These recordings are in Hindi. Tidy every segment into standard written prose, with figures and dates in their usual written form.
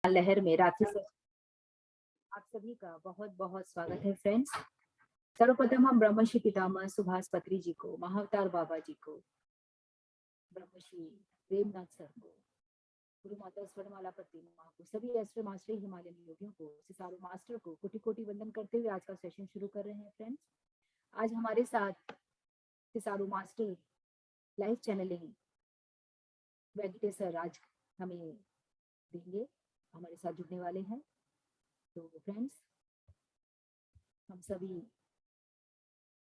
लहर में राखी सर आप सभी का बहुत बहुत स्वागत है फ्रेंड्स। सर्वप्रथम हम ब्रह्मश्री पितामह सुभाष पत्री जी को, महाअवतार बाबा जी को, ब्रह्मश्री प्रेमनाथ सर को, गुरु माता स्वर्णमाला पत्री माँ को, सभी एस्ट्रो मास्टर हिमालयन योगियों को, सिसारो मास्टर को कोटि कोटि वंदन करते हुए आज का सेशन शुरू कर रहे हैं फ्रेंड्स। आज हमारे साथ सिसारो मास्टर लाइव चैनलिंग वेंकटेश्वर राज हमें देंगे, हमारे साथ जुड़ने वाले हैं। तो फ्रेंड्स हम सभी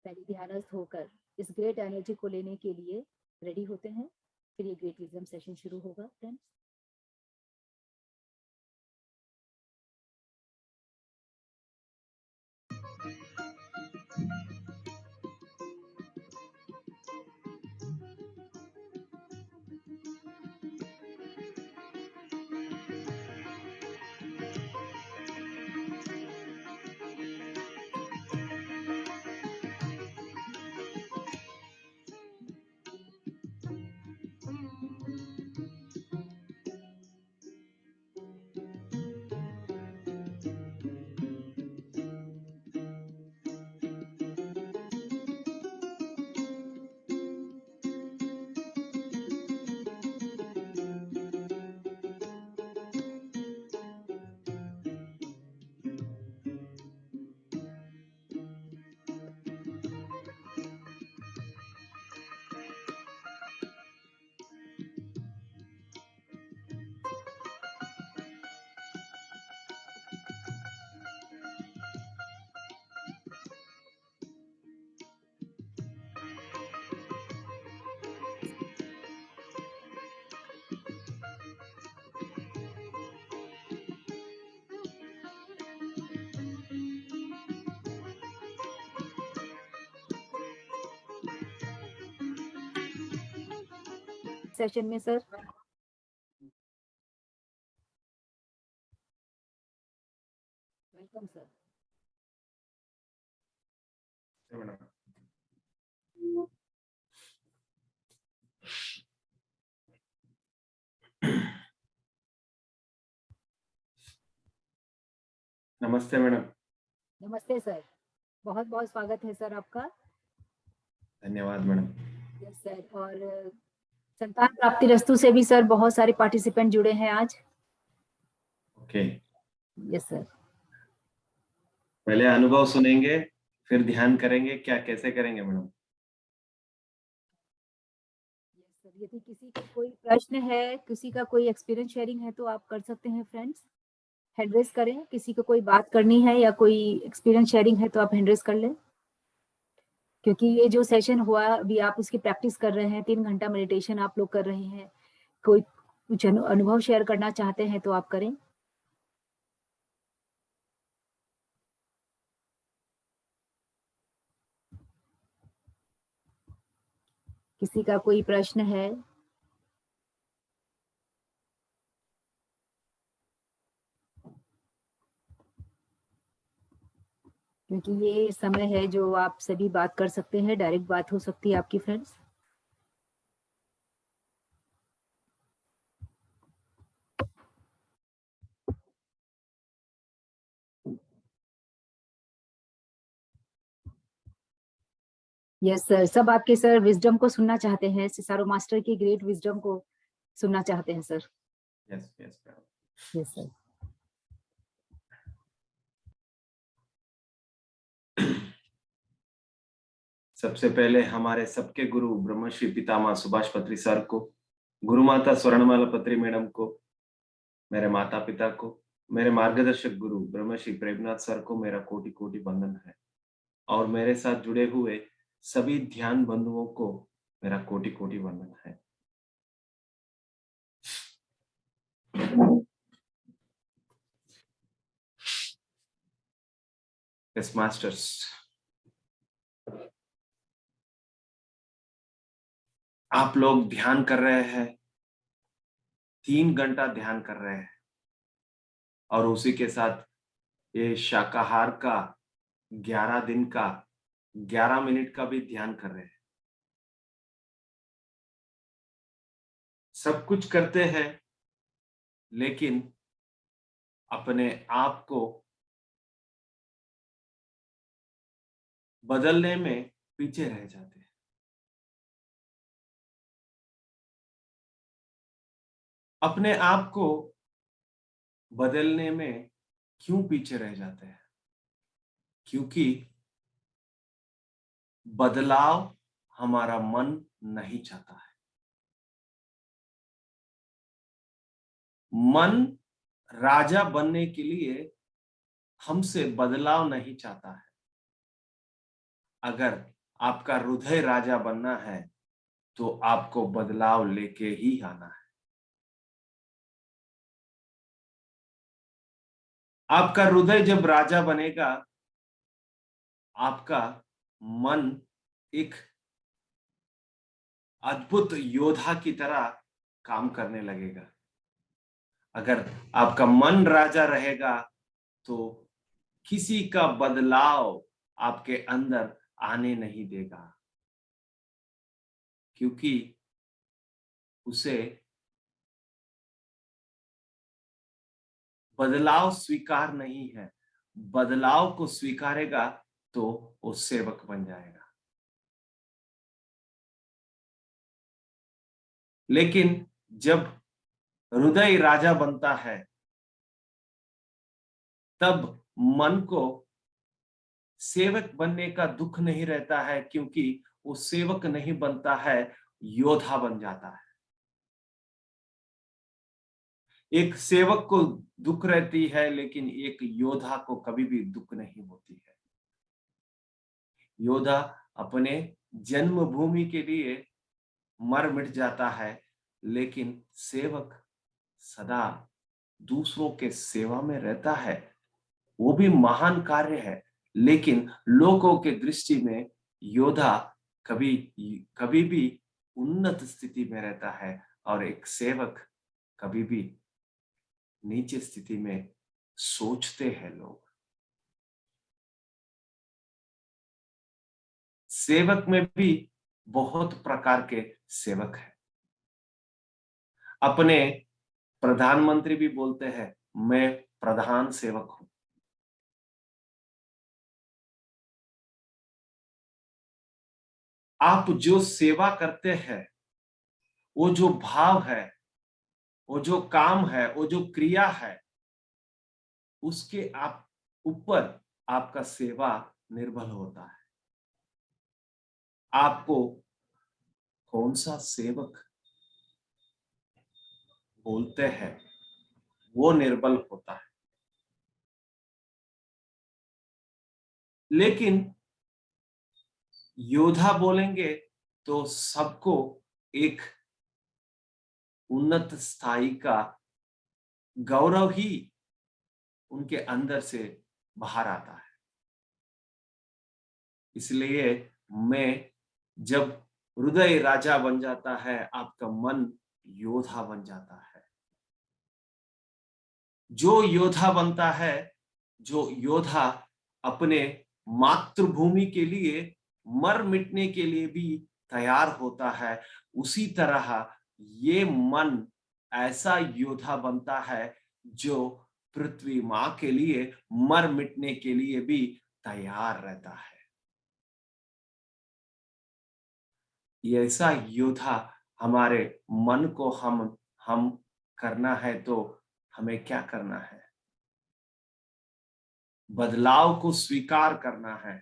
पहले ध्यानस्थ होकर इस ग्रेट एनर्जी को लेने के लिए रेडी होते हैं, फिर ये ग्रेट विजडम सेशन शुरू होगा फ्रेंड्स। सेशन में सर वेलकम सर। नमस्ते मैडम। नमस्ते सर, बहुत बहुत स्वागत है सर आपका। धन्यवाद मैडम। यस सर, और संतान प्राप्ति रस्तु से भी सर बहुत सारे पार्टिसिपेंट जुड़े हैं आज। Okay, yes sir. पहले अनुभव सुनेंगे फिर ध्यान करेंगे, क्या कैसे करेंगे मैडम? यस सर, यदि किसी का कोई प्रश्न है, किसी का कोई एक्सपीरियंस शेयरिंग है तो आप कर सकते हैं फ्रेंड्स, हैंड रेज करें। किसी को कोई बात करनी है या कोई एक्सपीरियंस शेयरिंग है तो आप हैंड रेज कर लें, क्योंकि ये जो सेशन हुआ अभी आप उसकी प्रैक्टिस कर रहे हैं, 3 घंटा मेडिटेशन आप लोग कर रहे हैं। कोई कुछ अनुभव शेयर करना चाहते हैं तो आप करें। किसी का कोई प्रश्न है? क्योंकि ये समय है जो आप सभी बात कर सकते हैं, डायरेक्ट बात हो सकती है आपकी फ्रेंड्स। यस सर, सब आपके सर विजडम को सुनना चाहते हैं, सिसारो मास्टर की ग्रेट विजडम को सुनना चाहते हैं sir. Yes yes madam. Yes sir. सबसे पहले हमारे सबके गुरु ब्रह्मश्री पितामह सुभाष पत्री सर को, गुरु माता स्वर्णमाला पत्री मैडम को, मेरे माता पिता को, मेरे मार्गदर्शक गुरु ब्रह्मश्री प्रेमनाथ सर को मेरा कोटि कोटि वंदन है, और मेरे साथ जुड़े हुए सभी ध्यान बंधुओं को मेरा कोटि कोटि वंदन है। यस मास्टर्स, आप लोग ध्यान कर रहे हैं, 3 घंटा ध्यान कर रहे हैं, और उसी के साथ ये शाकाहार का 11 दिन का 11 मिनट का भी ध्यान कर रहे हैं। सब कुछ करते हैं, लेकिन अपने आप को बदलने में पीछे रह जाते हैं। अपने आप को बदलने में क्यों पीछे रह जाते हैं? क्योंकि बदलाव हमारा मन नहीं चाहता है। मन राजा बनने के लिए हमसे बदलाव नहीं चाहता है। अगर आपका हृदय राजा बनना है तो आपको बदलाव लेके ही आना है। आपका हृदय जब राजा बनेगा, आपका मन एक अद्भुत योद्धा की तरह काम करने लगेगा। अगर आपका मन राजा रहेगा तो किसी का बदलाव आपके अंदर आने नहीं देगा, क्योंकि उसे बदलाव स्वीकार नहीं है। बदलाव को स्वीकारेगा तो वो सेवक बन जाएगा। लेकिन जब हृदय राजा बनता है, तब मन को सेवक बनने का दुख नहीं रहता है, क्योंकि वो सेवक नहीं बनता है, योद्धा बन जाता है। एक सेवक को दुख रहती है, लेकिन एक योद्धा को कभी भी दुख नहीं होती है। योद्धा अपने जन्मभूमि के लिए मर मिट जाता है, लेकिन सेवक सदा दूसरों के सेवा में रहता है। वो भी महान कार्य है, लेकिन लोगों के दृष्टि में योद्धा कभी कभी भी उन्नत स्थिति में रहता है और एक सेवक कभी भी नीचे स्थिति में सोचते हैं लोग। सेवक में भी बहुत प्रकार के सेवक हैं। अपने प्रधानमंत्री भी बोलते हैं, मैं प्रधान सेवक हूं। आप जो सेवा करते हैं, वो जो भाव है, वो जो काम है, वो जो क्रिया है, उसके आप ऊपर आपका सेवा निर्भर होता है। आपको कौन सा सेवक बोलते हैं, वो निर्बल होता है। लेकिन योद्धा बोलेंगे तो सबको एक उन्नत स्थाई का गौरव ही उनके अंदर से बाहर आता है। इसलिए मैं जब हृदय राजा बन जाता है, आपका मन योद्धा बन जाता है। जो योद्धा बनता है, जो योद्धा अपने मातृभूमि के लिए मर मिटने के लिए भी तैयार होता है, उसी तरह ये मन ऐसा योद्धा बनता है जो पृथ्वी मां के लिए मर मिटने के लिए भी तैयार रहता है। ये ऐसा योद्धा हमारे मन को हम करना है, तो हमें क्या करना है? बदलाव को स्वीकार करना है।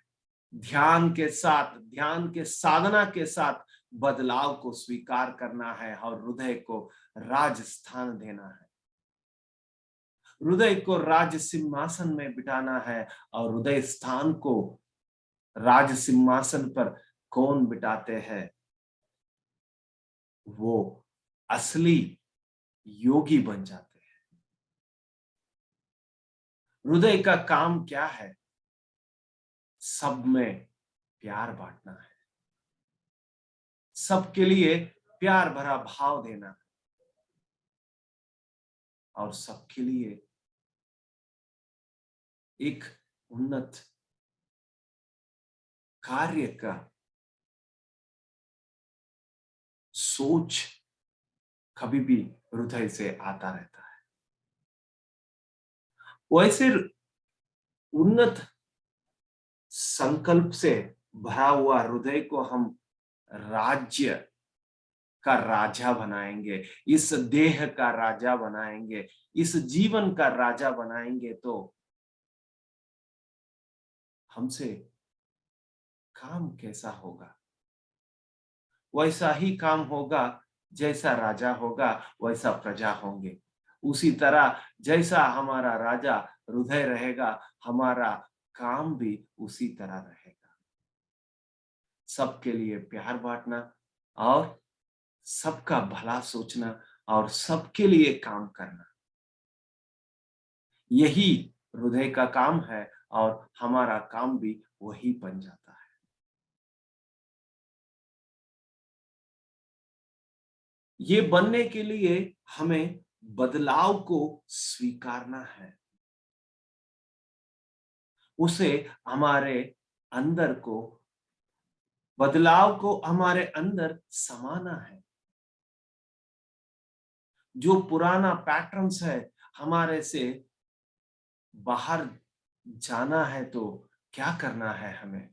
ध्यान के साथ, ध्यान के साधना के साथ बदलाव को स्वीकार करना है और हृदय को राज स्थान देना है। हृदय को राज सिंहासन में बिठाना है, और हृदय स्थान को राज सिंहासन पर कौन बिठाते हैं? वो असली योगी बन जाते हैं। हृदय का काम क्या है? सब में प्यार बांटना है, सबके लिए प्यार भरा भाव देना, और सबके लिए एक उन्नत कार्य का सोच कभी भी हृदय से आता रहता है। वैसे उन्नत संकल्प से भरा हुआ हृदय को हम राज्य का राजा बनाएंगे, इस देह का राजा बनाएंगे, इस जीवन का राजा बनाएंगे, तो हमसे काम कैसा होगा? वैसा ही काम होगा, जैसा राजा होगा वैसा प्रजा होंगे। उसी तरह जैसा हमारा राजा हृदय रहेगा, हमारा काम भी उसी तरह रहेगा। सबके लिए प्यार बांटना और सबका भला सोचना और सबके लिए काम करना, यही हृदय का काम है और हमारा काम भी वही बन जाता है। ये बनने के लिए हमें बदलाव को स्वीकारना है, उसे हमारे अंदर को बदलाव को हमारे अंदर समाना है। जो पुराना पैटर्न्स है हमारे से बाहर जाना है, तो क्या करना है हमें?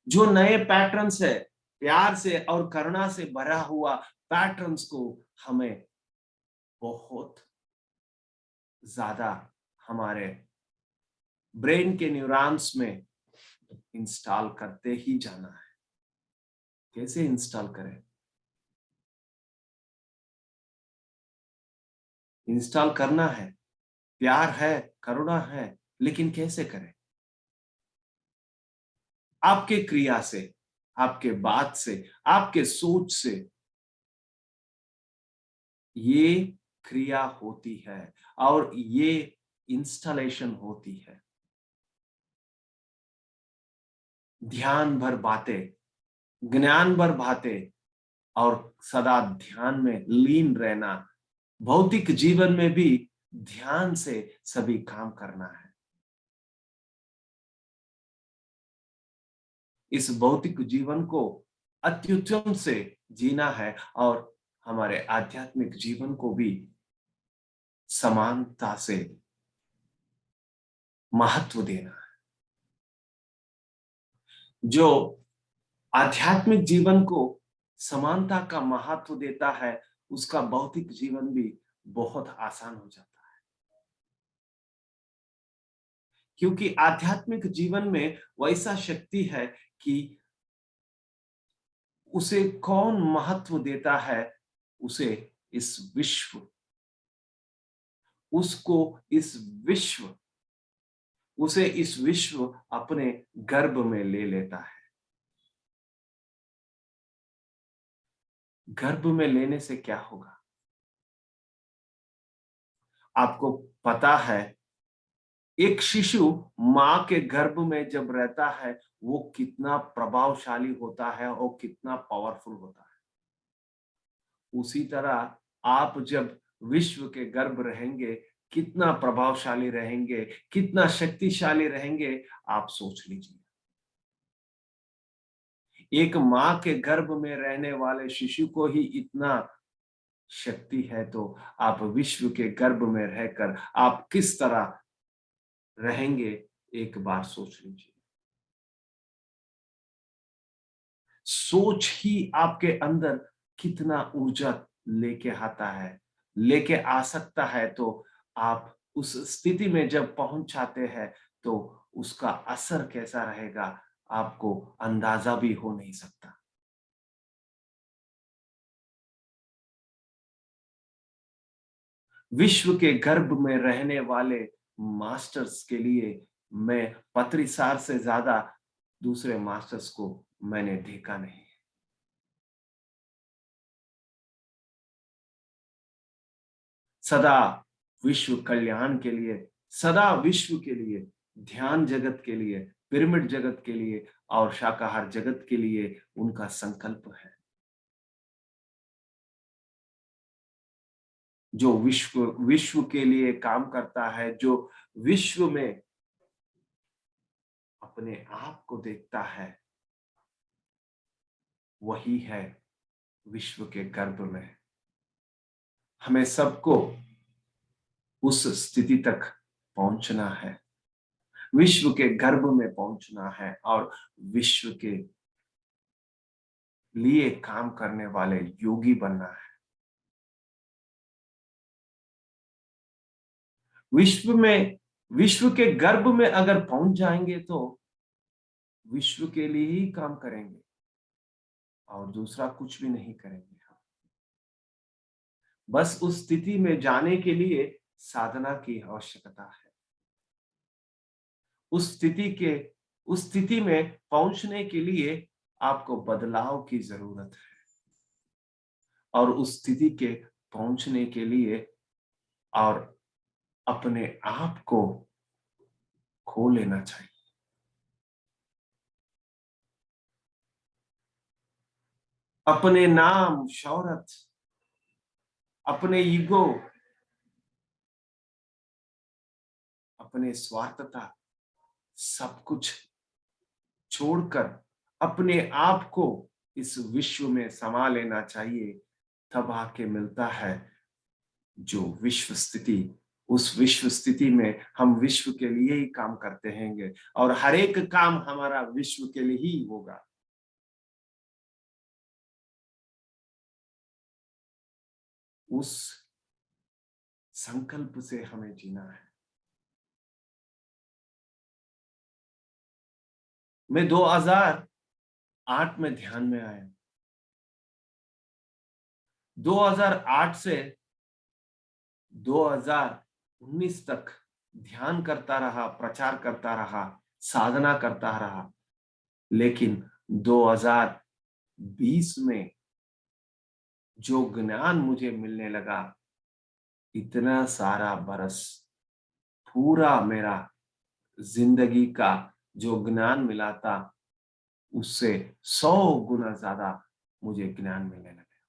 जो नए पैटर्न्स है, प्यार से और करुणा से भरा हुआ पैटर्न्स को हमें बहुत ज्यादा हमारे ब्रेन के न्यूरॉन्स में इंस्टॉल करते ही जाना है। कैसे इंस्टॉल करें? इंस्टॉल करना है, प्यार है, करुणा है, लेकिन कैसे करें? आपके क्रिया से, आपके बात से, आपके सोच से ये क्रिया होती है और ये इंस्टॉलेशन होती है। ध्यान भर बातें, ज्ञान भर बातें और सदा ध्यान में लीन रहना, भौतिक जीवन में भी ध्यान से सभी काम करना है। इस भौतिक जीवन को अत्युत्तम से जीना है और हमारे आध्यात्मिक जीवन को भी समानता से महत्व देना है। जो आध्यात्मिक जीवन को समानता का महत्व देता है, उसका भौतिक जीवन भी बहुत आसान हो जाता है, क्योंकि आध्यात्मिक जीवन में वैसा शक्ति है कि उसे कौन महत्व देता है, उसे इस विश्व उसको इस विश्व उसे इस विश्व अपने गर्भ में ले लेता है। गर्भ में लेने से क्या होगा? आपको पता है, एक शिशु मां के गर्भ में जब रहता है, वो कितना प्रभावशाली होता है और कितना पावरफुल होता है। उसी तरह आप जब विश्व के गर्भ रहेंगे, कितना प्रभावशाली रहेंगे, कितना शक्तिशाली रहेंगे, आप सोच लीजिए। एक मां के गर्भ में रहने वाले शिशु को ही इतना शक्ति है, तो आप विश्व के गर्भ में रहकर आप किस तरह रहेंगे, एक बार सोच लीजिए। सोच ही आपके अंदर कितना ऊर्जा लेके आता है, लेके आ सकता है, तो आप उस स्थिति में जब पहुंच जाते हैं, तो उसका असर कैसा रहेगा, आपको अंदाजा भी हो नहीं सकता। विश्व के गर्भ में रहने वाले मास्टर्स के लिए मैं पत्रिसार से ज्यादा दूसरे मास्टर्स को मैंने देखा नहीं। सदा विश्व कल्याण के लिए, सदा विश्व के लिए, ध्यान जगत के लिए, पिरामिड जगत के लिए और शाकाहार जगत के लिए उनका संकल्प है। जो विश्व विश्व के लिए काम करता है, जो विश्व में अपने आप को देखता है, वही है विश्व के गर्भ में। हमें सबको उस स्थिति तक पहुंचना है, विश्व के गर्भ में पहुंचना है और विश्व के लिए काम करने वाले योगी बनना है। विश्व के गर्भ में अगर पहुंच जाएंगे तो विश्व के लिए ही काम करेंगे और दूसरा कुछ भी नहीं करेंगे हम। बस उस स्थिति में जाने के लिए साधना की आवश्यकता है। उस स्थिति में पहुंचने के लिए आपको बदलाव की जरूरत है और उस स्थिति के पहुंचने के लिए और अपने आप को खो लेना चाहिए। अपने नाम, शौहरत, अपने ईगो, अपने स्वार्थता, सब कुछ छोड़कर अपने आप को इस विश्व में समा लेना चाहिए। तब आके मिलता है जो विश्व स्थिति। उस विश्व स्थिति में हम विश्व के लिए ही काम करते हैं और हर एक काम हमारा विश्व के लिए ही होगा। उस संकल्प से हमें जीना है। मैं 2008 में ध्यान में आया। 2008 से 2019 तक ध्यान करता रहा, प्रचार करता रहा, साधना करता रहा, लेकिन 2020 में जो ज्ञान मुझे मिलने लगा, इतना सारा बरस पूरा मेरा जिंदगी का जो ज्ञान मिला था उससे 100 गुना ज्यादा मुझे ज्ञान मिलने लगा।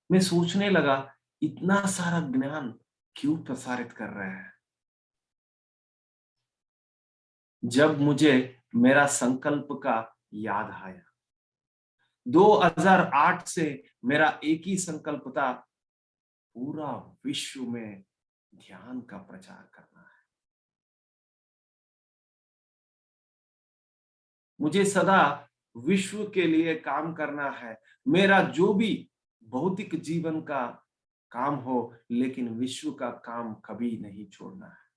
मैं सोचने लगा इतना सारा ज्ञान क्यों प्रसारित कर रहे हैं। जब मुझे मेरा संकल्प का याद आया, 2008 से मेरा एक ही संकल्प था, पूरा विश्व में ध्यान का प्रचार करना है। मुझे सदा विश्व के लिए काम करना है। मेरा जो भी भौतिक जीवन का काम हो, लेकिन विश्व का काम कभी नहीं छोड़ना है।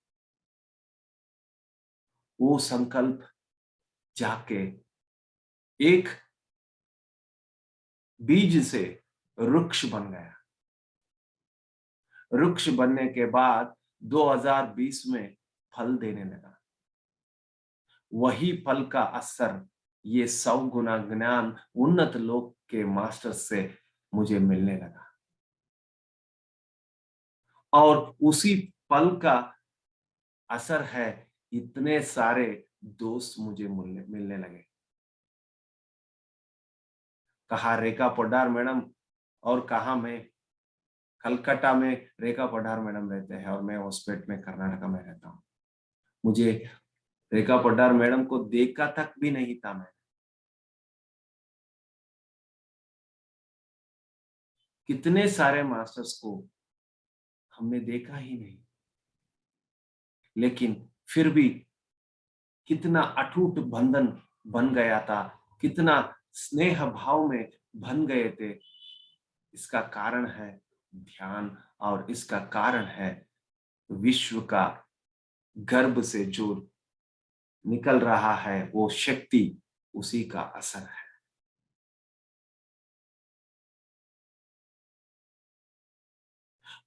वो संकल्प जाके एक बीज से वृक्ष बन गया। वृक्ष बनने के बाद 2020 में फल देने लगा। वही फल का असर ये 100 गुना ज्ञान उन्नत लोक के मास्टर से मुझे मिलने लगा और उसी फल का असर है इतने सारे दोस्त मुझे मिलने लगे। कहा रेखा पोड्डार मैडम, और कहा मैं कलकत्ता में रेखा पोड्डार मैडम रहते हैं और मैं होस्पेट में कर्नाटका में रहता हूँ। मुझे रेखा पोड्डार मैडम को देखा तक भी नहीं था। मैं कितने सारे मास्टर्स को हमने देखा ही नहीं, लेकिन फिर भी कितना अटूट बंधन बन गया था, कितना स्नेह भाव में बन गए थे। इसका कारण है ध्यान और इसका कारण है विश्व का गर्भ से जो निकल रहा है वो शक्ति, उसी का असर है।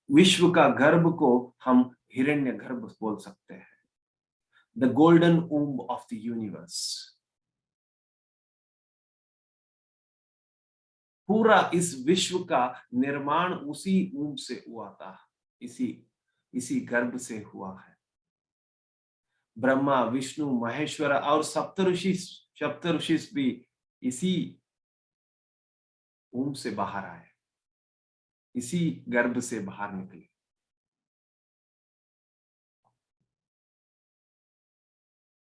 विश्व का गर्भ को हम हिरण्य गर्भ बोल सकते हैं, the golden womb of the universe. पूरा इस विश्व का निर्माण उसी वूम्ब से हुआ था, इसी गर्भ से हुआ है। ब्रह्मा, विष्णु, महेश्वर और सप्तऋषि भी इसी वूम्ब से बाहर आए, इसी गर्भ से बाहर निकले।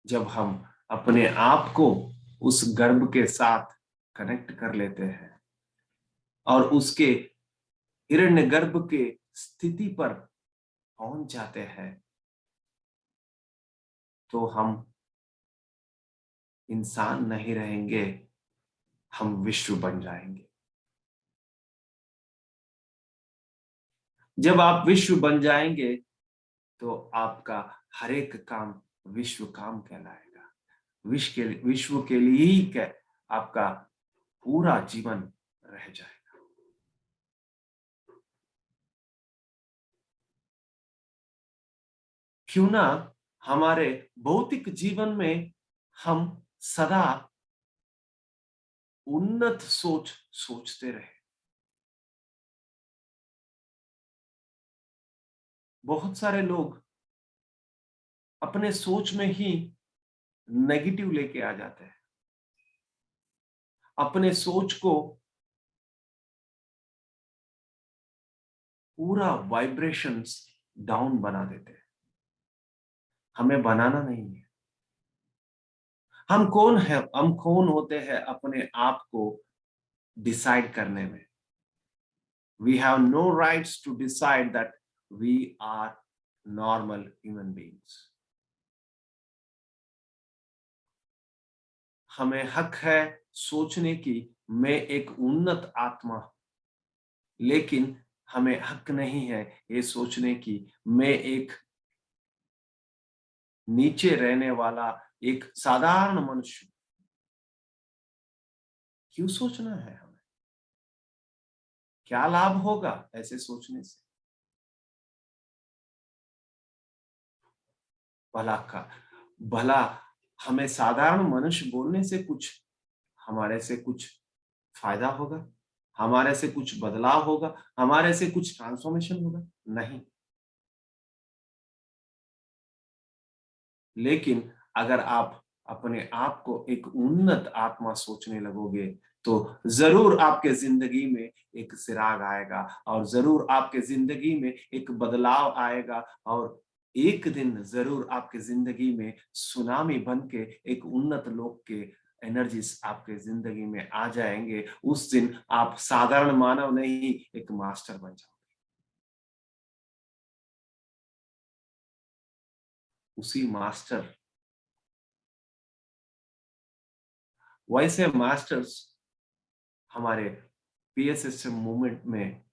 जब हम अपने आप को उस गर्भ के साथ कनेक्ट कर लेते हैं और उसके हिरण्य गर्भ के स्थिति पर पहुंच जाते हैं तो हम इंसान नहीं रहेंगे, हम विश्व बन जाएंगे। जब आप विश्व बन जाएंगे तो आपका हर एक काम विश्व काम कहलाएगा। विश्व के लिए ही आपका पूरा जीवन रह जाएगा। क्यों ना हमारे भौतिक जीवन में हम सदा उन्नत सोच सोचते रहे। बहुत सारे लोग अपने सोच में ही नेगेटिव लेके आ जाते हैं, अपने सोच को पूरा वाइब्रेशंस डाउन बना देते हैं। हमें बनाना नहीं है। हम कौन है, हम कौन होते हैं अपने आप को डिसाइड करने में। We have no rights to decide that we are normal human beings. हमें हक है सोचने की मैं एक उन्नत आत्मा हूं, लेकिन हमें हक नहीं है ये सोचने की मैं एक नीचे रहने वाला एक साधारण मनुष्य। क्यों सोचना है हमें? क्या लाभ होगा ऐसे सोचने से? भला हमें साधारण मनुष्य बोलने से कुछ हमारे से कुछ फायदा होगा, हमारे से कुछ बदलाव होगा, हमारे से कुछ ट्रांसफॉर्मेशन होगा? नहीं। लेकिन अगर आप अपने आप को एक उन्नत आत्मा सोचने लगोगे तो जरूर आपके जिंदगी में एक चिराग आएगा और जरूर आपके जिंदगी में एक बदलाव आएगा और एक दिन जरूर आपके जिंदगी में सुनामी बन के एक उन्नत लोक के एनर्जीज आपके जिंदगी में आ जाएंगे। उस दिन आप साधारण मानव नहीं एक मास्टर बन जाओगे। उसी मास्टर वैसे मास्टर्स हमारे पीएसएसएम मूवमेंट में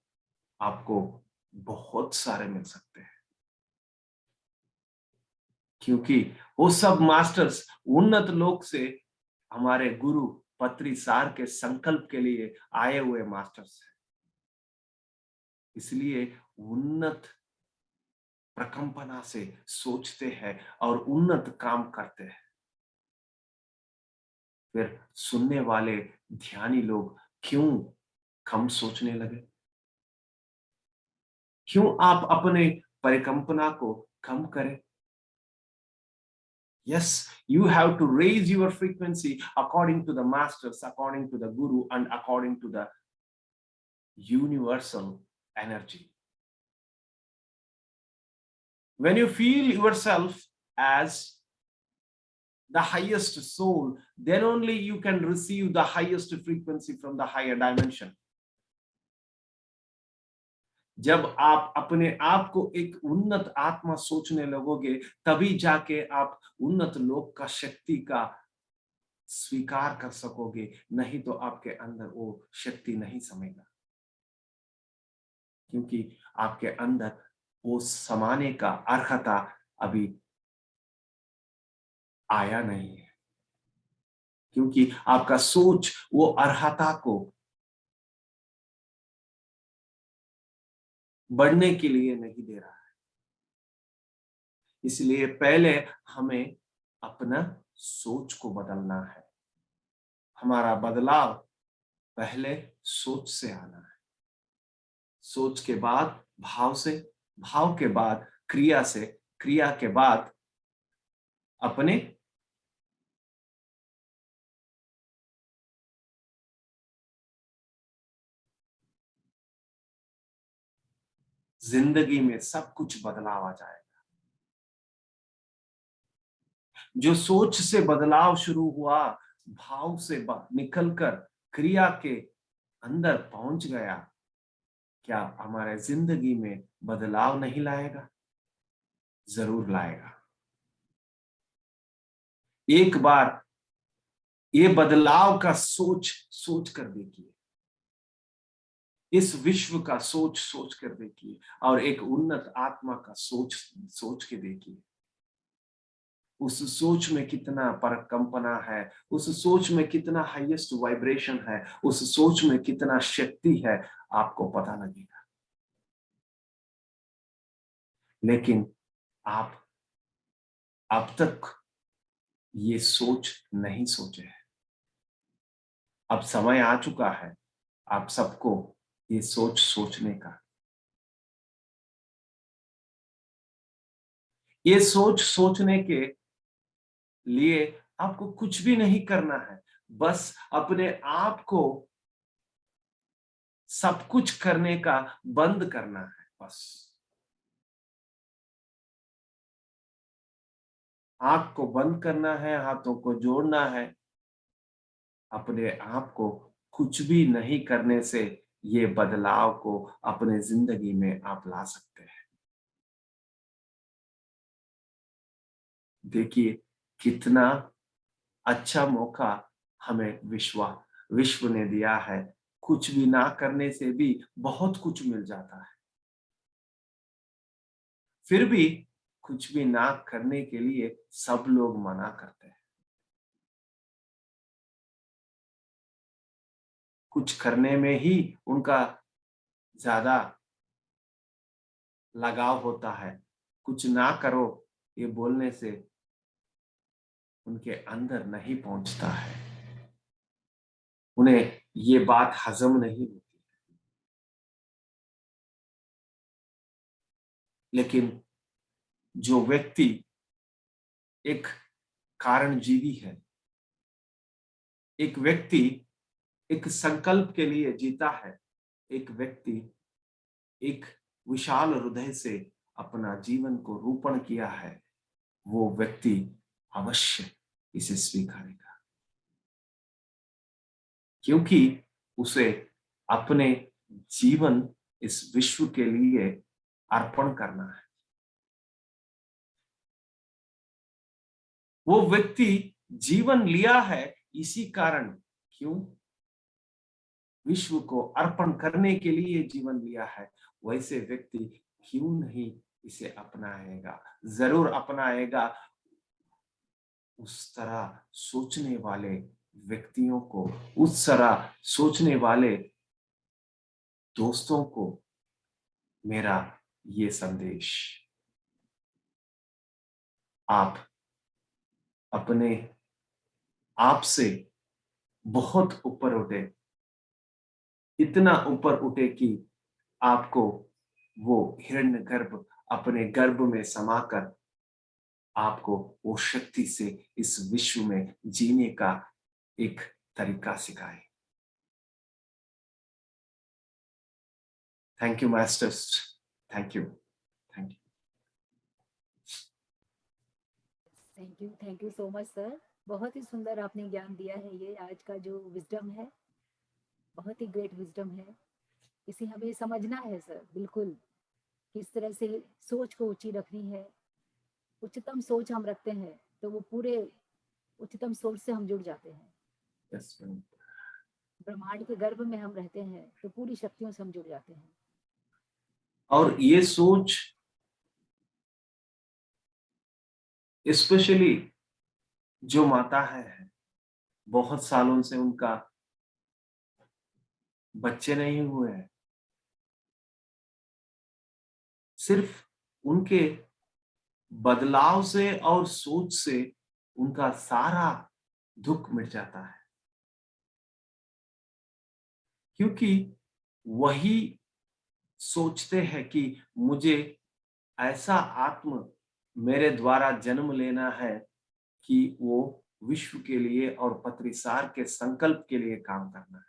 आपको बहुत सारे मिल सकते हैं, क्योंकि वो सब मास्टर्स उन्नत लोक से हमारे गुरु पत्री सार के संकल्प के लिए आए हुए मास्टर्स हैं। इसलिए उन्नत प्रकंपना से सोचते हैं और उन्नत काम करते हैं। फिर सुनने वाले ध्यानी लोग क्यों कम सोचने लगे? क्यों आप अपने परिकल्पना को कम करें? Yes, you have to raise your frequency according to the masters, according to the guru, and according to the universal energy. When you feel yourself as the highest soul, then only you can receive the highest frequency from the higher dimension. जब आप अपने आप को एक उन्नत आत्मा सोचने लगोगे तभी जाके आप उन्नत लोक का शक्ति का स्वीकार कर सकोगे, नहीं तो आपके अंदर वो शक्ति नहीं समेगा, क्योंकि आपके अंदर वो समाने का अर्हता अभी आया नहीं है, क्योंकि आपका सोच वो अर्हता को बढ़ने के लिए नहीं दे रहा है। इसलिए पहले हमें अपना सोच को बदलना है। हमारा बदलाव पहले सोच से आना है, सोच के बाद भाव से, भाव के बाद क्रिया से, क्रिया के बाद अपने जिंदगी में सब कुछ बदलाव आ जाएगा। जो सोच से बदलाव शुरू हुआ, भाव से निकलकर क्रिया के अंदर पहुंच गया, क्या हमारे जिंदगी में बदलाव नहीं लाएगा? जरूर लाएगा। एक बार ये बदलाव का सोच सोच कर देखिए, इस विश्व का सोच सोच कर देखिए, और एक उन्नत आत्मा का सोच सोच के देखिए। उस सोच में कितना परकंपना है, उस सोच में कितना हाईएस्ट वाइब्रेशन है, उस सोच में कितना शक्ति है, आपको पता लगेगा। लेकिन आप अब तक ये सोच नहीं सोचे हैं। अब समय आ चुका है आप सबको ये सोच सोचने का। ये सोच सोचने के लिए आपको कुछ भी नहीं करना है, बस अपने आप को सब कुछ करने का बंद करना है। बस आंख को बंद करना है, हाथों को जोड़ना है, अपने आप को कुछ भी नहीं करने से ये बदलाव को अपने जिंदगी में आप ला सकते हैं। देखिए कितना अच्छा मौका हमें विश्व ने दिया है। कुछ भी ना करने से भी बहुत कुछ मिल जाता है। फिर भी कुछ भी ना करने के लिए सब लोग मना करते हैं। कुछ करने में ही उनका ज्यादा लगाव होता है। कुछ ना करो ये बोलने से उनके अंदर नहीं पहुंचता है, उन्हें ये बात हजम नहीं होती। लेकिन जो व्यक्ति एक कारणजीवी है, एक व्यक्ति एक संकल्प के लिए जीता है, एक व्यक्ति एक विशाल हृदय से अपना जीवन को रूपण किया है, वो व्यक्ति अवश्य इसे स्वीकारेगा, क्योंकि उसे अपने जीवन इस विश्व के लिए अर्पण करना है। वो व्यक्ति जीवन लिया है इसी कारण, क्यों? विश्व को अर्पण करने के लिए जीवन लिया है। वैसे व्यक्ति क्यों नहीं इसे अपनाएगा? जरूर अपनाएगा। उस तरह सोचने वाले व्यक्तियों को, उस तरह सोचने वाले दोस्तों को मेरा ये संदेश, आप अपने आप से बहुत ऊपर उठे, इतना ऊपर उठे कि आपको वो हिरण्यगर्भ अपने गर्भ में समाकर आपको वो शक्ति से इस विश्व में जीने का एक तरीका सिखाए। Thank you masters, thank you, thank you. Thank you so much sir. बहुत ही सुंदर आपने ज्ञान दिया है। ये आज का जो विजडम है, बहुत ही ग्रेट विजडम है। इसे हमें समझना है सर, बिल्कुल किस तरह से सोच को ऊंची रखनी है। उच्चतम सोच हम रखते हैं तो वो पूरे उच्चतम सोच से हम जुड़ जाते हैं। Yes, ma'am. ब्रह्मांड के गर्भ में हम रहते हैं तो पूरी शक्तियों से हम जुड़ जाते हैं। और ये सोच स्पेशली जो माता है, बहुत सालों से उनका बच्चे नहीं हुए हैं, सिर्फ उनके बदलाव से और सोच से उनका सारा दुख मिट जाता है, क्योंकि वही सोचते हैं कि मुझे ऐसा आत्म मेरे द्वारा जन्म लेना है कि वो विश्व के लिए और पत्रिसार के संकल्प के लिए काम करना है।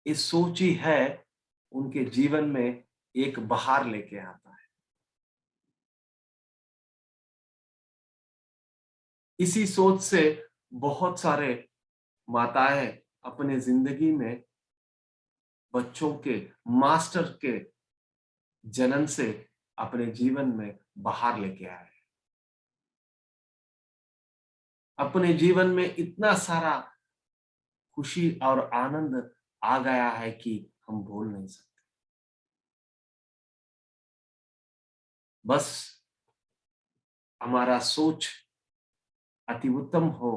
इस सोच ही है उनके जीवन में एक बहार लेके आता है। इसी सोच से बहुत सारे माताएं अपने जिंदगी में बच्चों के मास्टर के जनन से अपने जीवन में बाहर लेके आए। अपने जीवन में इतना सारा खुशी और आनंद आ गया है कि हम बोल नहीं सकते। बस हमारा सोच अति उत्तम हो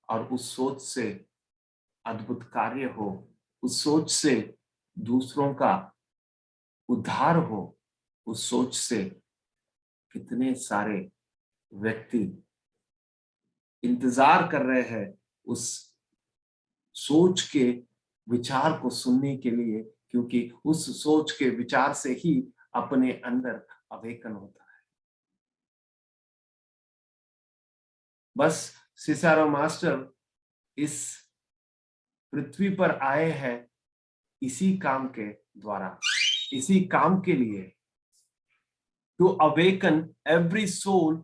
और उस सोच से अद्भुत कार्य हो, उस सोच से दूसरों का उद्धार हो, उस सोच से कितने सारे व्यक्ति इंतजार कर रहे हैं उस सोच के विचार को सुनने के लिए, क्योंकि उस सोच के विचार से ही अपने अंदर अवेकन होता है। बस सिसारो मास्टर इस पृथ्वी पर आए हैं इसी काम के द्वारा, इसी काम के लिए, to awaken every soul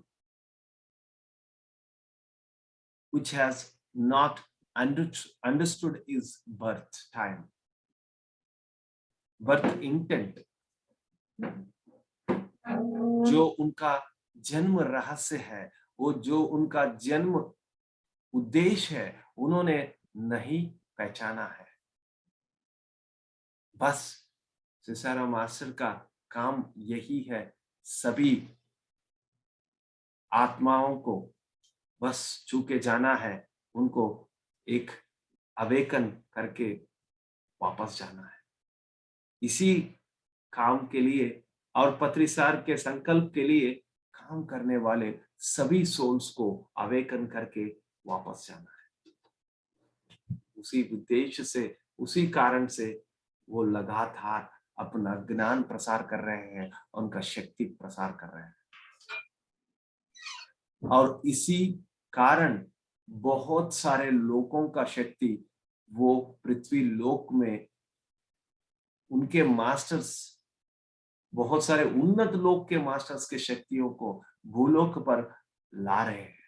which has not understood his birth time, birth intent, जो उनका जन्म रहस्य है, वो जो उनका जन्म उद्देश्य है, उन्होंने नहीं पहचाना है। बस सिसारो मास्टर का काम यही है, सभी आत्माओं को बस छू के जाना है, उनको एक अवेकन करके वापस जाना है। इसी काम के लिए और पत्रिसार के संकल्प के लिए काम करने वाले सभी सोल्स को अवेकन करके वापस जाना है। उसी उद्देश्य से, उसी कारण से वो लगातार अपना ज्ञान प्रसार कर रहे हैं, उनका शक्ति प्रसार कर रहे हैं। और इसी कारण बहुत सारे लोगों का शक्ति वो पृथ्वी लोक में, उनके मास्टर्स, बहुत सारे उन्नत लोक के मास्टर्स के शक्तियों को भूलोक पर ला रहे हैं।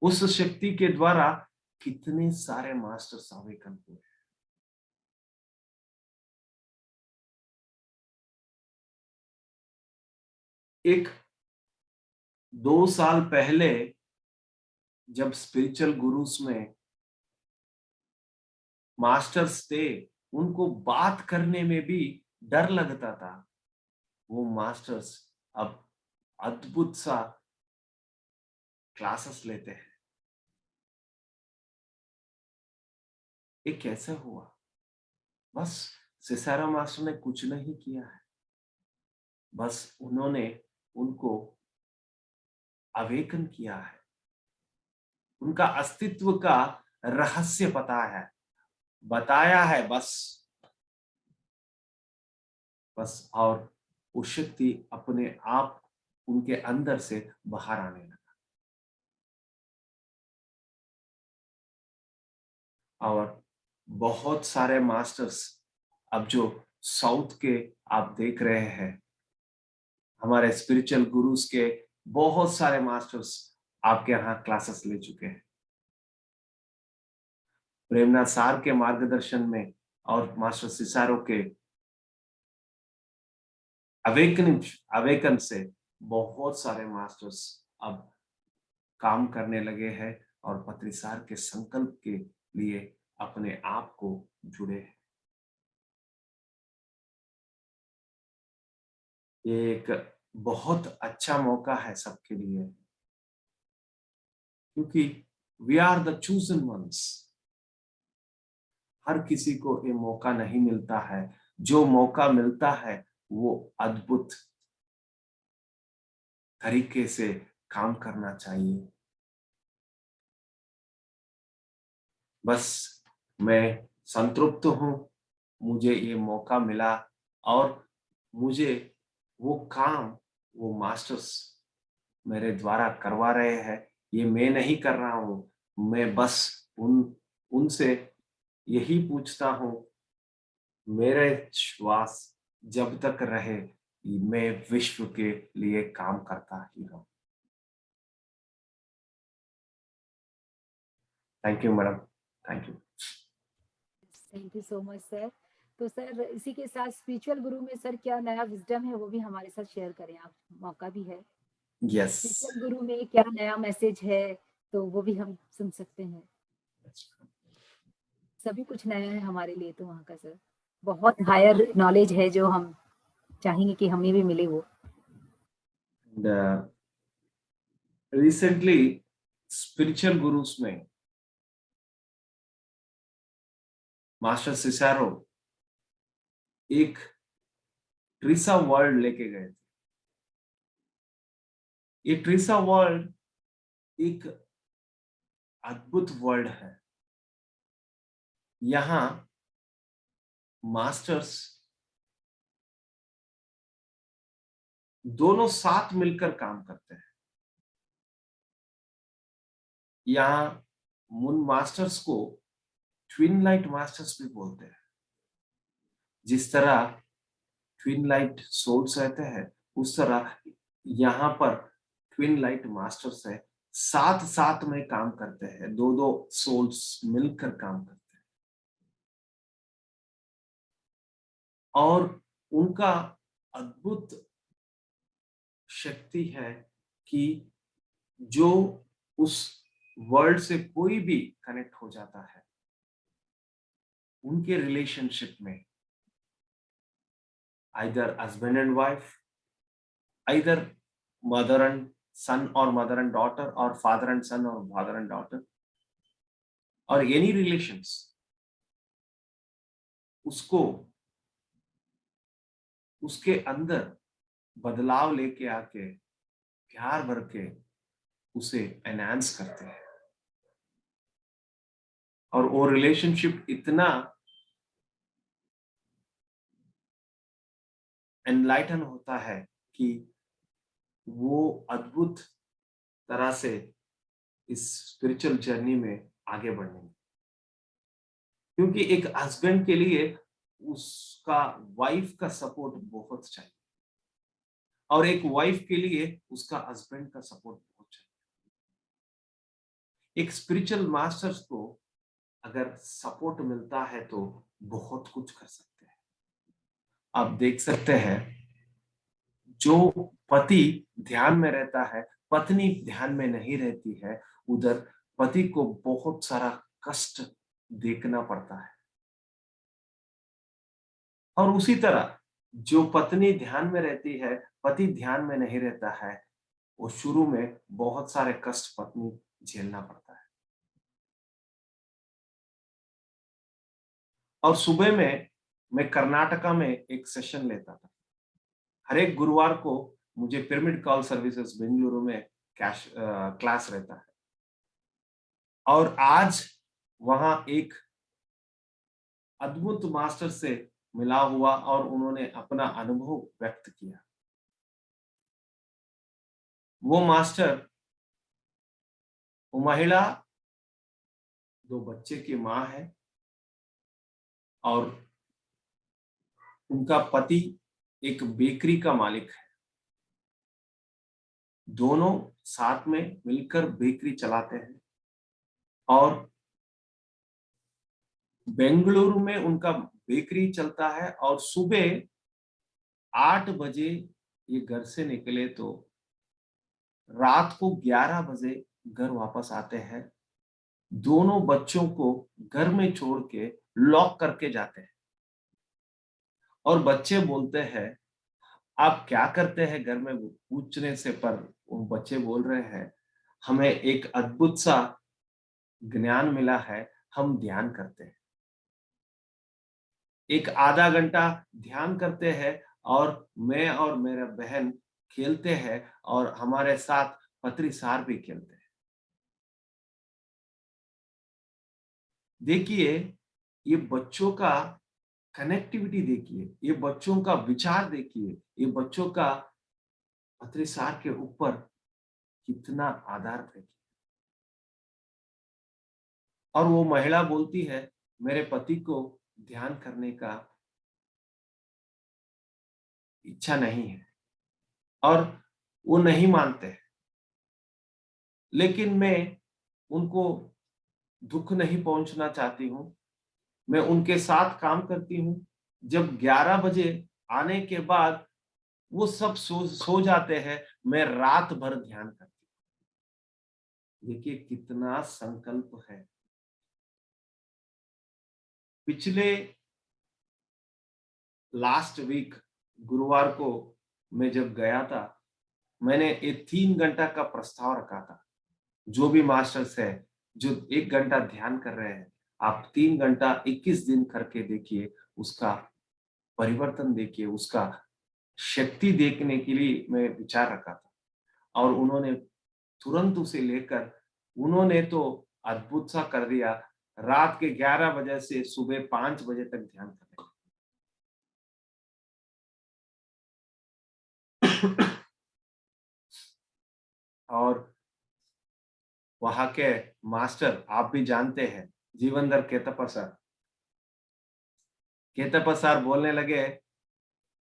उस शक्ति के द्वारा कितने सारे मास्टर्स अवेकन हुए। एक 2 साल पहले जब स्पिरिचुअल गुरुस में मास्टर्स थे, उनको बात करने में भी डर लगता था। वो मास्टर्स अब अद्भुत सा क्लासेस लेते हैं। ये कैसे हुआ? बस सिसारो मास्टर ने कुछ नहीं किया है, बस उन्होंने उनको अवेकन किया है, उनका अस्तित्व का रहस्य पता है, बताया है बस और वो शक्ति अपने आप उनके अंदर से बाहर आने लगा। और बहुत सारे मास्टर्स अब जो साउथ के आप देख रहे हैं, हमारे स्पिरिचुअल गुरुस के बहुत सारे मास्टर्स आपके यहाँ क्लासेस ले चुके हैं। प्रेमनाथ सार के मार्गदर्शन में और मास्टर सिसारो के अवेकन से बहुत सारे मास्टर्स अब काम करने लगे हैं और पत्रिसार के संकल्प के लिए अपने आप को जुड़े हैं। ये एक बहुत अच्छा मौका है सबके लिए, क्योंकि we are the chosen ones. हर किसी को ये मौका नहीं मिलता है, जो मौका मिलता है वो अद्भुत तरीके से काम करना चाहिए। बस मैं संतृप्त हूं, मुझे ये मौका मिला और मुझे वो काम वो मास्टर्स मेरे द्वारा करवा रहे हैं। ये मैं नहीं कर रहा हूं, मैं बस उनसे यही पूछता हूं, मेरे श्वास जब तक रहे मैं विश्व के लिए काम करता ही रहूं। Thank you madam, thank you. Thank you so much sir. तो सर इसी के साथ स्पिरिचुअल गुरु में सर क्या नया विजडम है वो भी हमारे साथ शेयर करें आप, मौका भी है। यस। स्पिरिचुअल गुरु में क्या नया मैसेज है तो वो भी हम सुन सकते हैं। सभी कुछ नया है हमारे लिए तो वहाँ का सर। बहुत हायर नॉलेज है जो हम चाहेंगे कि हमें भी मिले वो। रिसेंटली स्पिरिचुअल गुरुस में मास्टर सिसारो एक ट्रिसा वर्ल्ड लेके गए थे। ये ट्रिसा वर्ल्ड एक अद्भुत वर्ल्ड है। यहाँ मास्टर्स दोनों साथ मिलकर काम करते हैं। यहाँ मून मास्टर्स को ट्विन लाइट मास्टर्स भी बोलते हैं। जिस तरह ट्विन लाइट सोल्स रहते हैं उस तरह यहाँ पर ट्विन लाइट मास्टर्स है, साथ साथ में काम करते हैं, दो दो सोल्स मिलकर काम करते हैं। और उनका अद्भुत शक्ति है कि जो उस वर्ल्ड से कोई भी कनेक्ट हो जाता है, उनके रिलेशनशिप में either husband and wife, either mother and son or mother and daughter or father and son or father and daughter or any relations, उसको उसके अंदर बदलाव लेके आके प्यार भर के उसे एनहांस करते हैं। और वो रिलेशनशिप इतना एनलाइटन होता है कि वो अद्भुत तरह से इस स्पिरिचुअल जर्नी में आगे बढ़ेंगे। क्योंकि एक हस्बैंड के लिए उसका वाइफ का सपोर्ट बहुत चाहिए और एक वाइफ के लिए उसका हस्बैंड का सपोर्ट बहुत चाहिए। एक स्पिरिचुअल मास्टर्स को अगर सपोर्ट मिलता है तो बहुत कुछ कर सकते हैं। आप देख सकते हैं जो पति ध्यान में रहता है, पत्नी ध्यान में नहीं रहती है, उधर पति को बहुत सारा कष्ट देखना पड़ता है। और उसी तरह जो पत्नी ध्यान में रहती है, पति ध्यान में नहीं रहता है, वो शुरू में बहुत सारे कष्ट पत्नी झेलना पड़ता है। और सुबह में मैं कर्नाटका में एक सेशन लेता था। हर एक गुरुवार को मुझे पिरामिड कॉल सर्विसेज बेंगलुरु में क्लास रहता है। और आज वहां एक अद्भुत मास्टर से मिला हुआ और उन्होंने अपना अनुभव व्यक्त किया। वो मास्टर, वो महिला 2 बच्चे की माँ है और उनका पति एक बेकरी का मालिक है। दोनों साथ में मिलकर बेकरी चलाते हैं और बेंगलुरु में उनका बेकरी चलता है और सुबह 8 बजे ये घर से निकले तो रात को 11 बजे घर वापस आते हैं। दोनों बच्चों को घर में छोड़ के लॉक करके जाते हैं और बच्चे बोलते हैं आप क्या करते हैं घर में, पूछने से पर वो बच्चे बोल रहे हैं हमें एक अद्भुत सा ज्ञान मिला है, हम ध्यान करते हैं। एक आधा घंटा ध्यान करते हैं और मैं और मेरा बहन खेलते हैं और हमारे साथ पत्रीसार भी खेलते हैं। देखिए ये बच्चों का कनेक्टिविटी, देखिए ये बच्चों का विचार, देखिए ये बच्चों का पत्रीसार के ऊपर कितना आधार है। और वो महिला बोलती है मेरे पति को ध्यान करने का इच्छा नहीं है और वो नहीं मानते हैं, लेकिन मैं उनको दुख नहीं पहुंचना चाहती हूँ। मैं उनके साथ काम करती हूँ। जब 11 बजे आने के बाद वो सब सो जाते हैं, मैं रात भर ध्यान करती हूँ। देखिए कितना संकल्प है। पिछले लास्ट वीक गुरुवार को मैं जब गया था, मैंने एक 3 घंटा का प्रस्ताव रखा था। जो भी मास्टर्स है, जो 1 घंटा ध्यान कर रहे हैं, आप 3 घंटा 21 दिन करके देखिए, उसका परिवर्तन देखिए, उसका शक्ति देखने के लिए मैं विचार रखा था। और उन्होंने तुरंत उसे लेकर उन्होंने तो अद्भुत सा कर दिया। रात के 11 बजे से सुबह 5 बजे तक ध्यान करने लगे। और वहां के मास्टर आप भी जानते हैं, जीवनधर केतप्पा सर। केतप्पा सर बोलने लगे,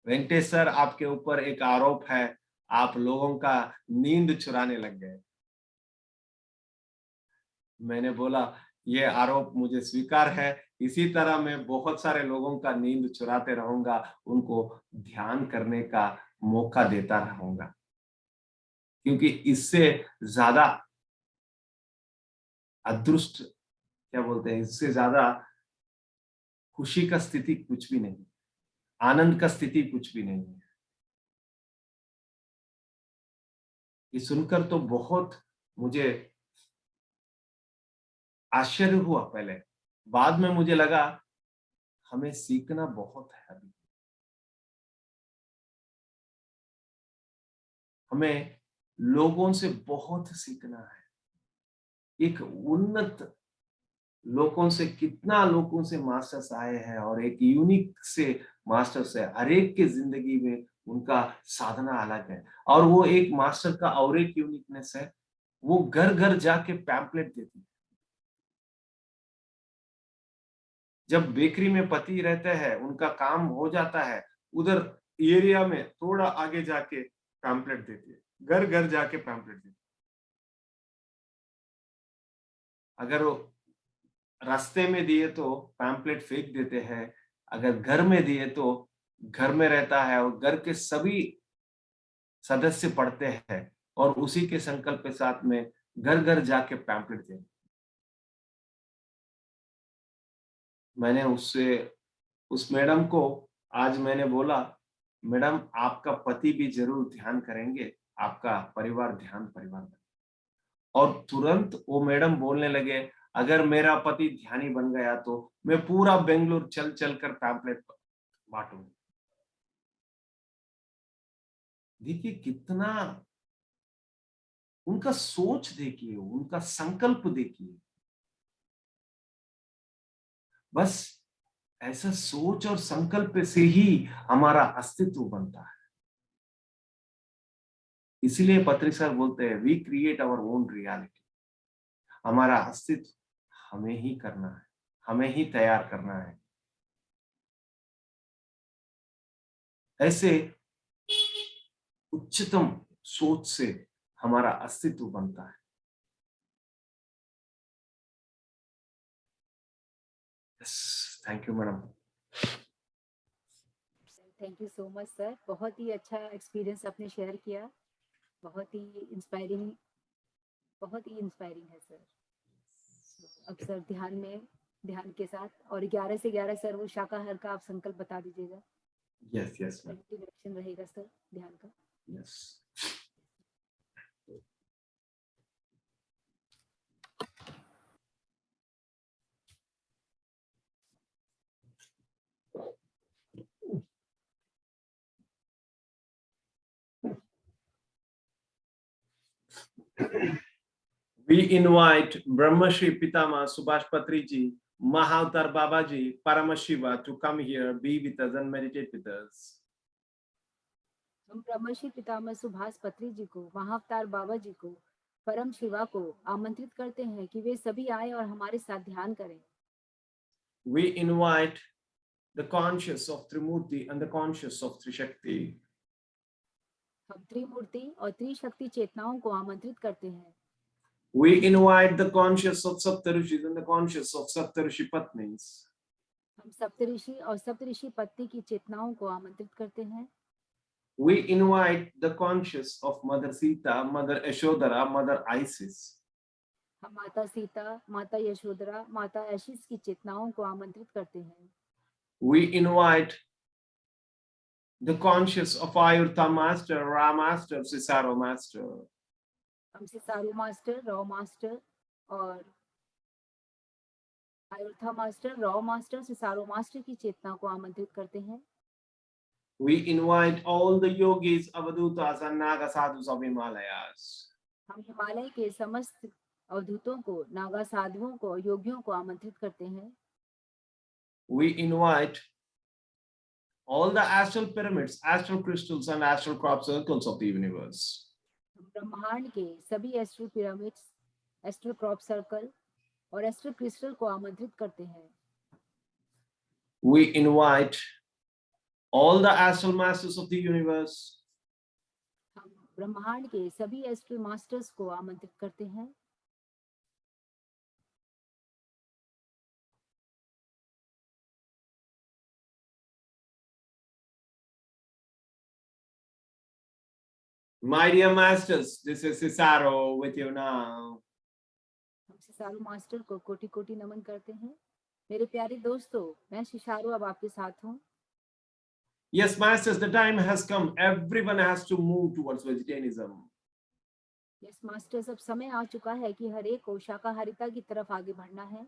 वेंकटेश सर आपके ऊपर एक आरोप है, आप लोगों का नींद चुराने लग गए। मैंने बोला ये आरोप मुझे स्वीकार है, इसी तरह मैं बहुत सारे लोगों का नींद चुराते रहूंगा, उनको ध्यान करने का मौका देता रहूंगा, क्योंकि इससे ज्यादा अदृष्ट क्या बोलते हैं, इससे ज्यादा खुशी का स्थिति कुछ भी नहीं, आनंद का स्थिति कुछ भी नहीं है। ये सुनकर तो बहुत मुझे आश्चर्य हुआ पहले, बाद में मुझे लगा हमें सीखना बहुत है अभी। हमें लोगों से बहुत सीखना है। एक उन्नत लोगों से, कितना लोगों से मास्टर्स आए हैं और एक यूनिक से मास्टर्स है। हर एक के जिंदगी में उनका साधना अलग है और वो एक मास्टर का और एक यूनिकनेस है, वो घर घर जाके पैम्पलेट देती है। जब बेकरी में पति रहते हैं, उनका काम हो जाता है, उधर एरिया में थोड़ा आगे जाके पैम्पलेट देती है, घर घर जाके पैम्पलेट देती है। अगर वो रास्ते में दिए तो पैम्पलेट फेंक देते हैं, अगर घर में दिए तो घर में रहता है और घर के सभी सदस्य पढ़ते हैं और उसी के संकल्प के साथ में घर घर जाके पैम्पलेट देते। मैंने उससे उस मैडम को आज मैंने बोला, मैडम आपका पति भी जरूर ध्यान करेंगे, आपका परिवार परिवार बने। और तुरंत वो मैडम बोलने लगे, अगर मेरा पति ध्यानी बन गया तो मैं पूरा बेंगलुरु चल चल कर पैम्पलेट बांटूंगी। देखिए कितना उनका सोच देखिए, उनका संकल्प देखिए। बस ऐसा सोच और संकल्प से ही हमारा अस्तित्व बनता है। इसीलिए पत्री सर बोलते हैं, we create our own reality. हमारा अस्तित्व हमें ही करना है, हमें ही तैयार करना है। ऐसे उच्चतम सोच से हमारा अस्तित्व बनता है। Thank you madam. Thank you so much sir, बहुत ही अच्छा एक्सपीरियंस आपने शेयर किया, बहुत ही इंस्पायरिंग, बहुत ही इंस्पायरिंग है सर। अब सर ध्यान के साथ और 11 से 11 सर वो शाकाहार का आप संकल्प बता दीजिएगा। Yes yes ma'am. इंटीग्रेशन रहेगा सर ध्यान का। Yes. We invite Brahmashri Pitama Subhash Patriji, Mahavatar Babaji, Paramashiva to come here, be with us and meditate with us. हम ब्रह्मश्री पितामह सुभाष पत्री जी को, महाअवतार बाबा जी को, परम शिवा को आमंत्रित करते हैं कि वे सभी आए और हमारे साथ ध्यान करें। We invite the conscious of Trimurti and the conscious of Trishakti. हम त्रिमूर्ति और त्रिशक्ति चेतनाओं को आमंत्रित करते हैं। We invite the conscious of Saptarishis and the conscious of Saptarishi Patnis. हम सप्तऋषि और सप्तऋषि पत्नी की चेतनाओं को आमंत्रित करते हैं। We invite the conscious of Mother Sita, Mother Yashodhara, Mother Isis. हम माता सीता, माता यशोधरा, माता आशीष की चेतनाओं को आमंत्रित करते हैं। We invite the conscious of Ayurtha Master, Ra Master, Cicero Master. हम सिसारो मास्टर, रॉ मास्टर और आयुर्था मास्टर, रॉ मास्टर, सिसारो मास्टर की चेतना को आमंत्रित करते हैं। We invite all the yogis, avadutas, and naga sadhus of Himalayas. हम हिमालय के समस्त अवधूतों को, नागा साधुओं को, योगियों को आमंत्रित करते हैं। We invite all the astral pyramids, astral crystals, and astral crop circles of the universe. हम ब्रह्मांड के सभी astral pyramids, astral crop circle और एस्ट्रल क्रिस्टल को आमंत्रित करते हैं। We invite all the astral masters of the universe. हम ब्रह्मांड के सभी एस्ट्रल मास्टर्स को आमंत्रित करते हैं। My dear masters, this is Cicero with you now. हम सिसारो मास्टर को कोटि कोटि नमन करते हैं। मेरे प्यारे दोस्तों, मैं सिसारो अब आपके साथ हूँ। Yes, masters, the time has come. Everyone has to move towards vegetarianism. Yes masters, अब समय आ चुका है कि हर एक को शाकाहारिता की तरफ आगे बढ़ना है।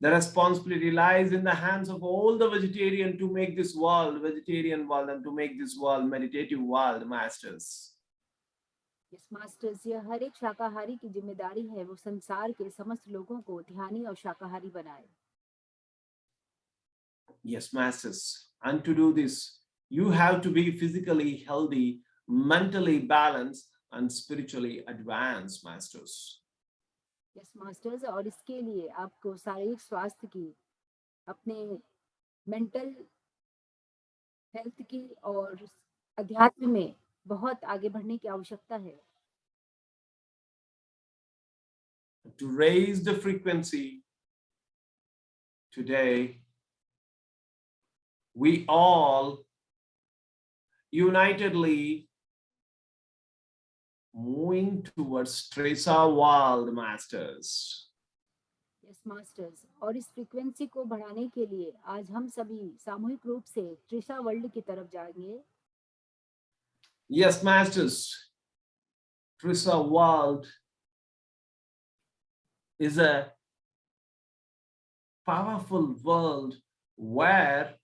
The responsibility lies in the hands of all the vegetarian to make this world vegetarian world and to make this world meditative world, masters. Yes masters, यह हर एक शाकाहारी की जिम्मेदारी है वो संसार के समस्त लोगों को ध्यानी और शाकाहारी बनाए। Yes, masters. And to do this, you have to be physically healthy, mentally balanced, and spiritually advanced, masters. Yes masters, और इसके लिए आपको शारीरिक स्वास्थ्य की, अपने मेंटल हेल्थ की और अध्यात्म में बहुत आगे बढ़ने की आवश्यकता है। To raise the frequency today, we all unitedly moving towards Tresa world, masters. Yes masters, और इस फ्रीक्वेंसी को बढ़ाने के लिए आज हम सभी सामूहिक रूप से त्रिशा वर्ल्ड की तरफ जाएंगे। Yes, masters. Tresa world is a powerful world where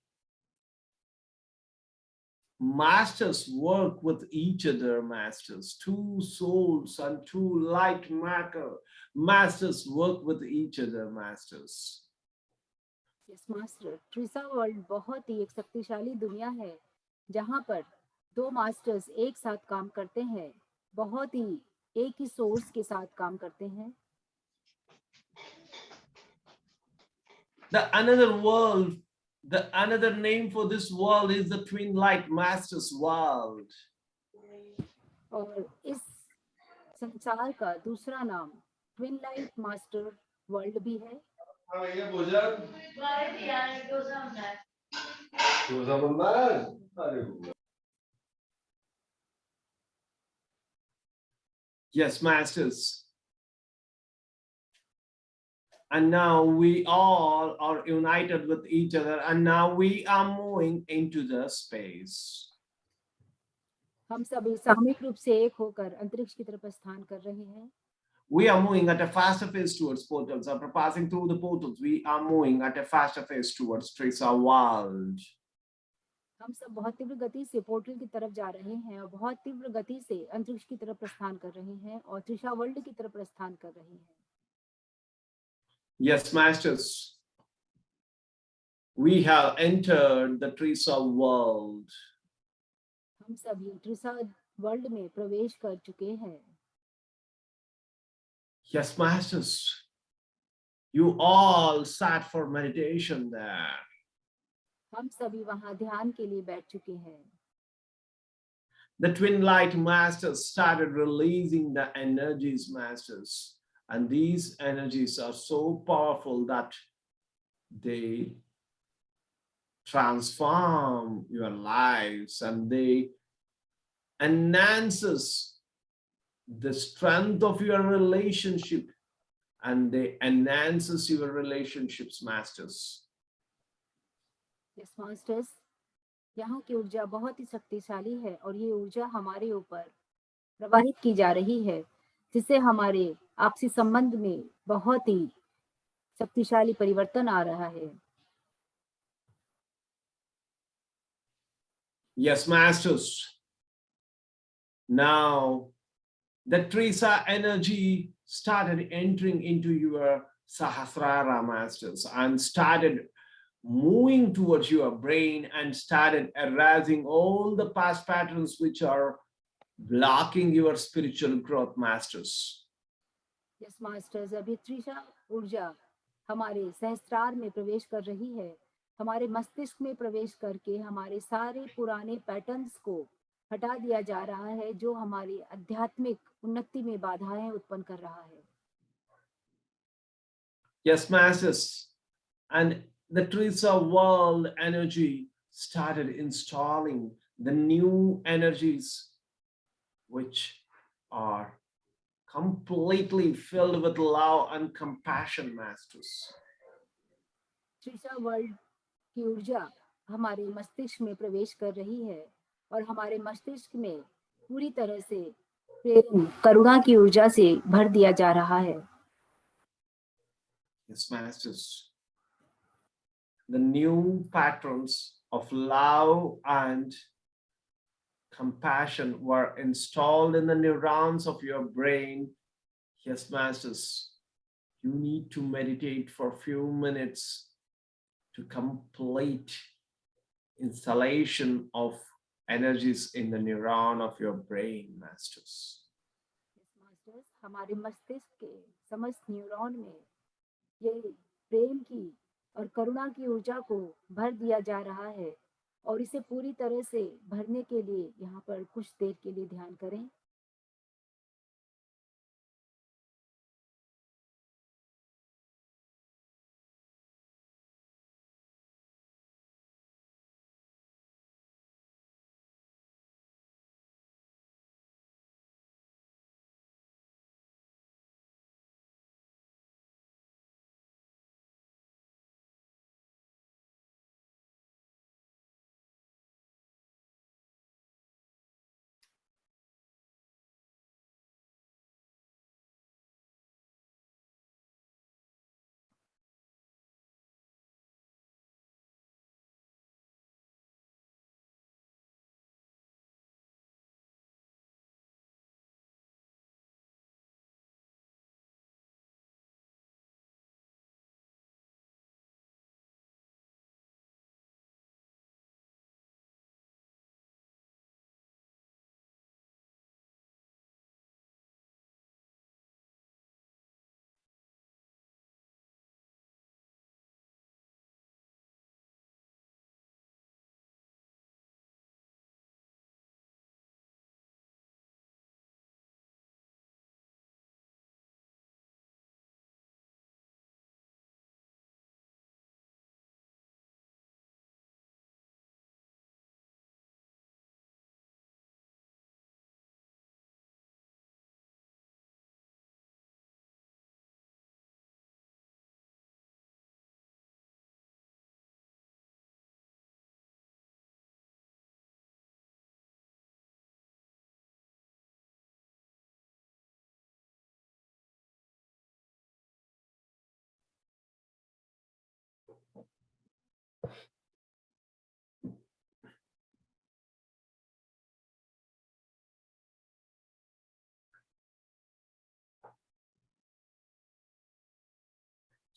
masters work with each other, masters. Two souls and two light matter. Masters work with each other, masters. Yes master, ट्रिसा वर्ल्ड बहुत ही एक शक्तिशाली दुनिया है जहां पर दो मास्टर्स एक साथ काम करते हैं, बहुत ही एक ही सोर्स के साथ काम करते हैं। The another name for this world is the twin light masters world. और इस संसार का दूसरा नाम ट्विन लाइट मास्टर वर्ल्ड भी है। Yes, masters. And now we all are united with each other, and now we are moving into the space. हम सभी सामूहिक रूप से एक होकर अंतरिक्ष की तरफ प्रस्थान कर रहे हैं। We are moving at a faster pace towards portals. After passing through the portals, we are moving at a faster pace towards Trisa world. हम सब बहुत तीव्र गति से पोर्टल की तरफ जा रहे हैं और बहुत तीव्र गति से अंतरिक्ष की तरफ प्रस्थान कर रहे हैं और त्रिशा वर्ल्ड की तरफ प्रस्थान कर रहे हैं। Yes, masters. We have entered the Trisa world. हम सभी त्रिशा वर्ल्ड में प्रवेश कर चुके हैं। Yes, masters. You all sat for meditation there. हम सभी वहां ध्यान के लिए बैठ चुके हैं। The twin light masters started releasing the energies, masters. And these energies are so powerful that they transform your lives and they enhances the strength of your relationship and they enhances your relationships, masters. Yes masters, यहाँ की ऊर्जा बहुत ही शक्तिशाली है और ये ऊर्जा हमारे ऊपर प्रवाहित की जा रही है, जिससे हमारे आपसी संबंध में बहुत ही शक्तिशाली परिवर्तन आ रहा है। Yes, masters. Now the Teresa energy started entering into your Sahasrara, masters, and started moving towards your brain and started erasing all the past patterns which are blocking your spiritual growth, masters. Yes masters, अभी त्रिशा ऊर्जा हमारे सहस्त्रार में प्रवेश कर रही है, हमारे मस्तिष्क में प्रवेश करके हमारे सारे पुराने पैटर्न्स को हटा दिया जा रहा है, जो हमारी आध्यात्मिक उन्नति में बाधाएं उत्पन्न कर रहा है। Yes, masters. And the Teresa world energy started installing the new energies which are completely filled with love and compassion, masters. Trisha world की ऊर्जा हमारे मस्तिष्क में प्रवेश कर रही है और हमारे मस्तिष्क में पूरी तरह से प्रेम करुणा की ऊर्जा से भर दिया जा रहा है। Yes, masters. The new patterns of love and compassion were installed in the neurons of your brain. Yes, masters. You need to meditate for a few minutes to complete installation of energies in the neuron of your brain, masters. Masters, हमारे मस्तिष्क के समस्त न्यूरॉन में ये प्रेम की और करुणा की ऊर्जा को भर दिया जा रहा है और इसे पूरी तरह से भरने के लिए यहाँ पर कुछ देर के लिए ध्यान करें।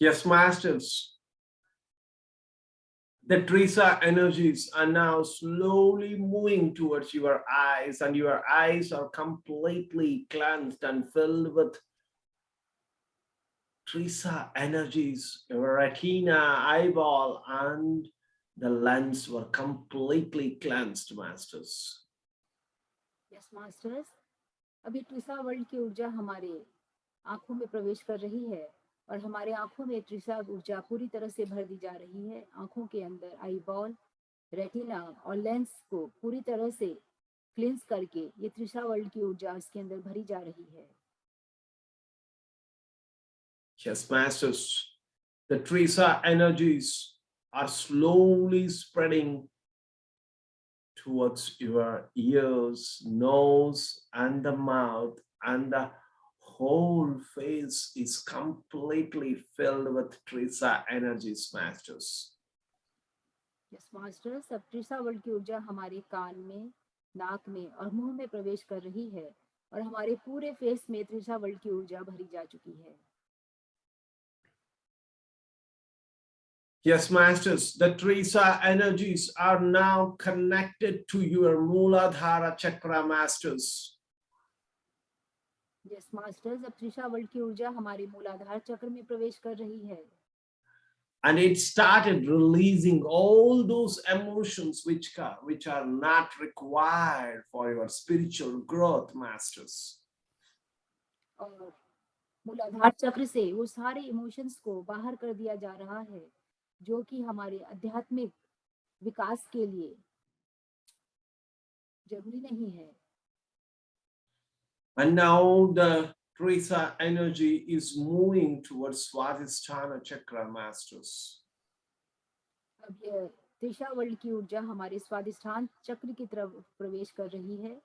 Yes, masters. The Teresa energies are now slowly moving towards your eyes, and your eyes are completely cleansed and filled with Teresa energies. Your retina, eyeball, and the lens were completely cleansed, masters. Yes masters, अभी ट्रिसा वर्ल्ड की ऊर्जा हमारे आंखों में प्रवेश कर रही है और हमारे आंखों में त्रिशा ऊर्जा पूरी तरह से भर दी जा रही है। आंखों के अंदर आई बॉल, रेटिना और लेंस को पूरी तरह से क्लींस करके ये त्रिशा वर्ल्ड की ऊर्जा इसके अंदर भरी जा रही है। Yes, masters, the Teresa energies are slowly spreading towards your ears, nose, and the mouth, and the whole face is completely filled with Teresa energies, masters. Yes masters, अब त्रिशा वर्ल्ड की ऊर्जा हमारे कान में, नाक में और मुंह में प्रवेश कर रही है और हमारे पूरे फेस में त्रिशा वर्ल्ड की ऊर्जा भरी जा चुकी है। Yes, masters, the Teresa energies are now connected to your Mooladhara chakra, masters. Yes masters, अब त्रिशा वर्ल्ड की ऊर्जा हमारे मूलाधार चक्र में प्रवेश कर रही है And it started releasing all those emotions which are not required for your spiritual growth, masters. और मूलाधार चक्र से वो सारे इमोशंस को बाहर कर दिया जा रहा है जो कि हमारे आध्यात्मिक विकास के लिए जरूरी नहीं है। And now the Teresa energy is moving towards Swadhisthana chakra, masters. अब ये त्रिशा वर्ल्ड की ऊर्जा हमारे स्वादिष्ठान चक्र की तरफ प्रवेश कर रही है।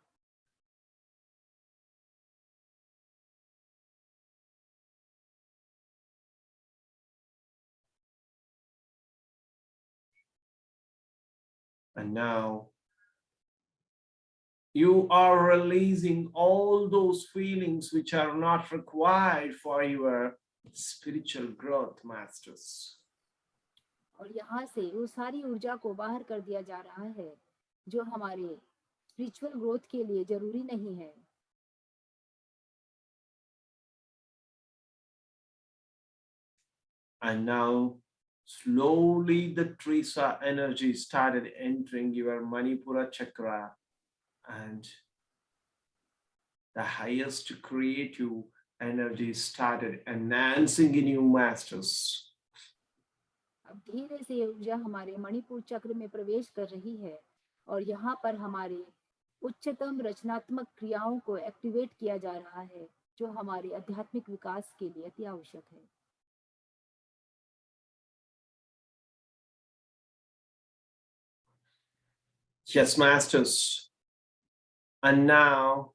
And now you are releasing all those feelings which are not required for your spiritual growth, masters. और यहाँ से वो सारी ऊर्जा को बाहर कर दिया जा रहा है जो हमारे स्पिरिचुअल ग्रोथ के लिए जरूरी नहीं है। And now slowly the Teresa energy started entering your Manipura chakra, and the highest creative energy started enhancing in you, masters. अब धीरे से ये ऊर्जा हमारे मणिपुर चक्र में प्रवेश कर रही है और यहाँ पर हमारे उच्चतम रचनात्मक क्रियाओं को एक्टिवेट किया जा रहा है जो हमारे आध्यात्मिक विकास के लिए अति आवश्यक है। Yes, masters. And now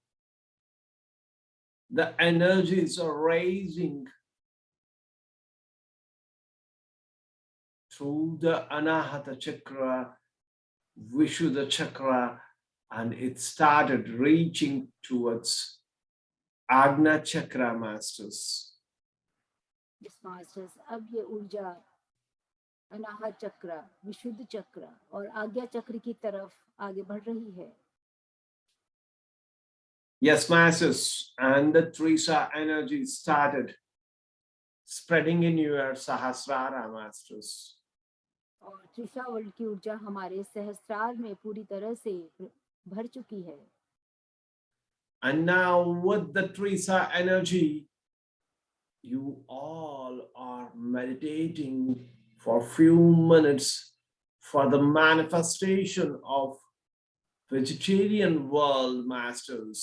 the energies are raising through the Anahata chakra, Vishuddha chakra, and it started reaching towards Agna chakra, masters. Yes masters, अब ये ऊर्जा अनाहत चक्र, विशुद्ध चक्र और आज्ञा चक्र की तरफ आगे बढ़ रही है। Yes, masters, and the Teresa energy started spreading in your Sahasrara, masters. और त्रिशा वर्ल्ड की ऊर्जा हमारे सहस्त्रार में पूरी तरह से भर चुकी है। And now with the Teresa energy, you all are meditating for few minutes for the manifestation of vegetarian world, masters.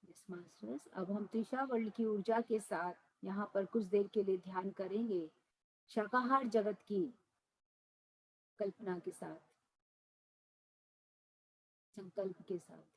Yes masters, अब हम त्रिशा वर्ल्ड की ऊर्जा के साथ यहाँ पर कुछ देर के लिए ध्यान करेंगे शाकाहार जगत की कल्पना के साथ, संकल्प के साथ।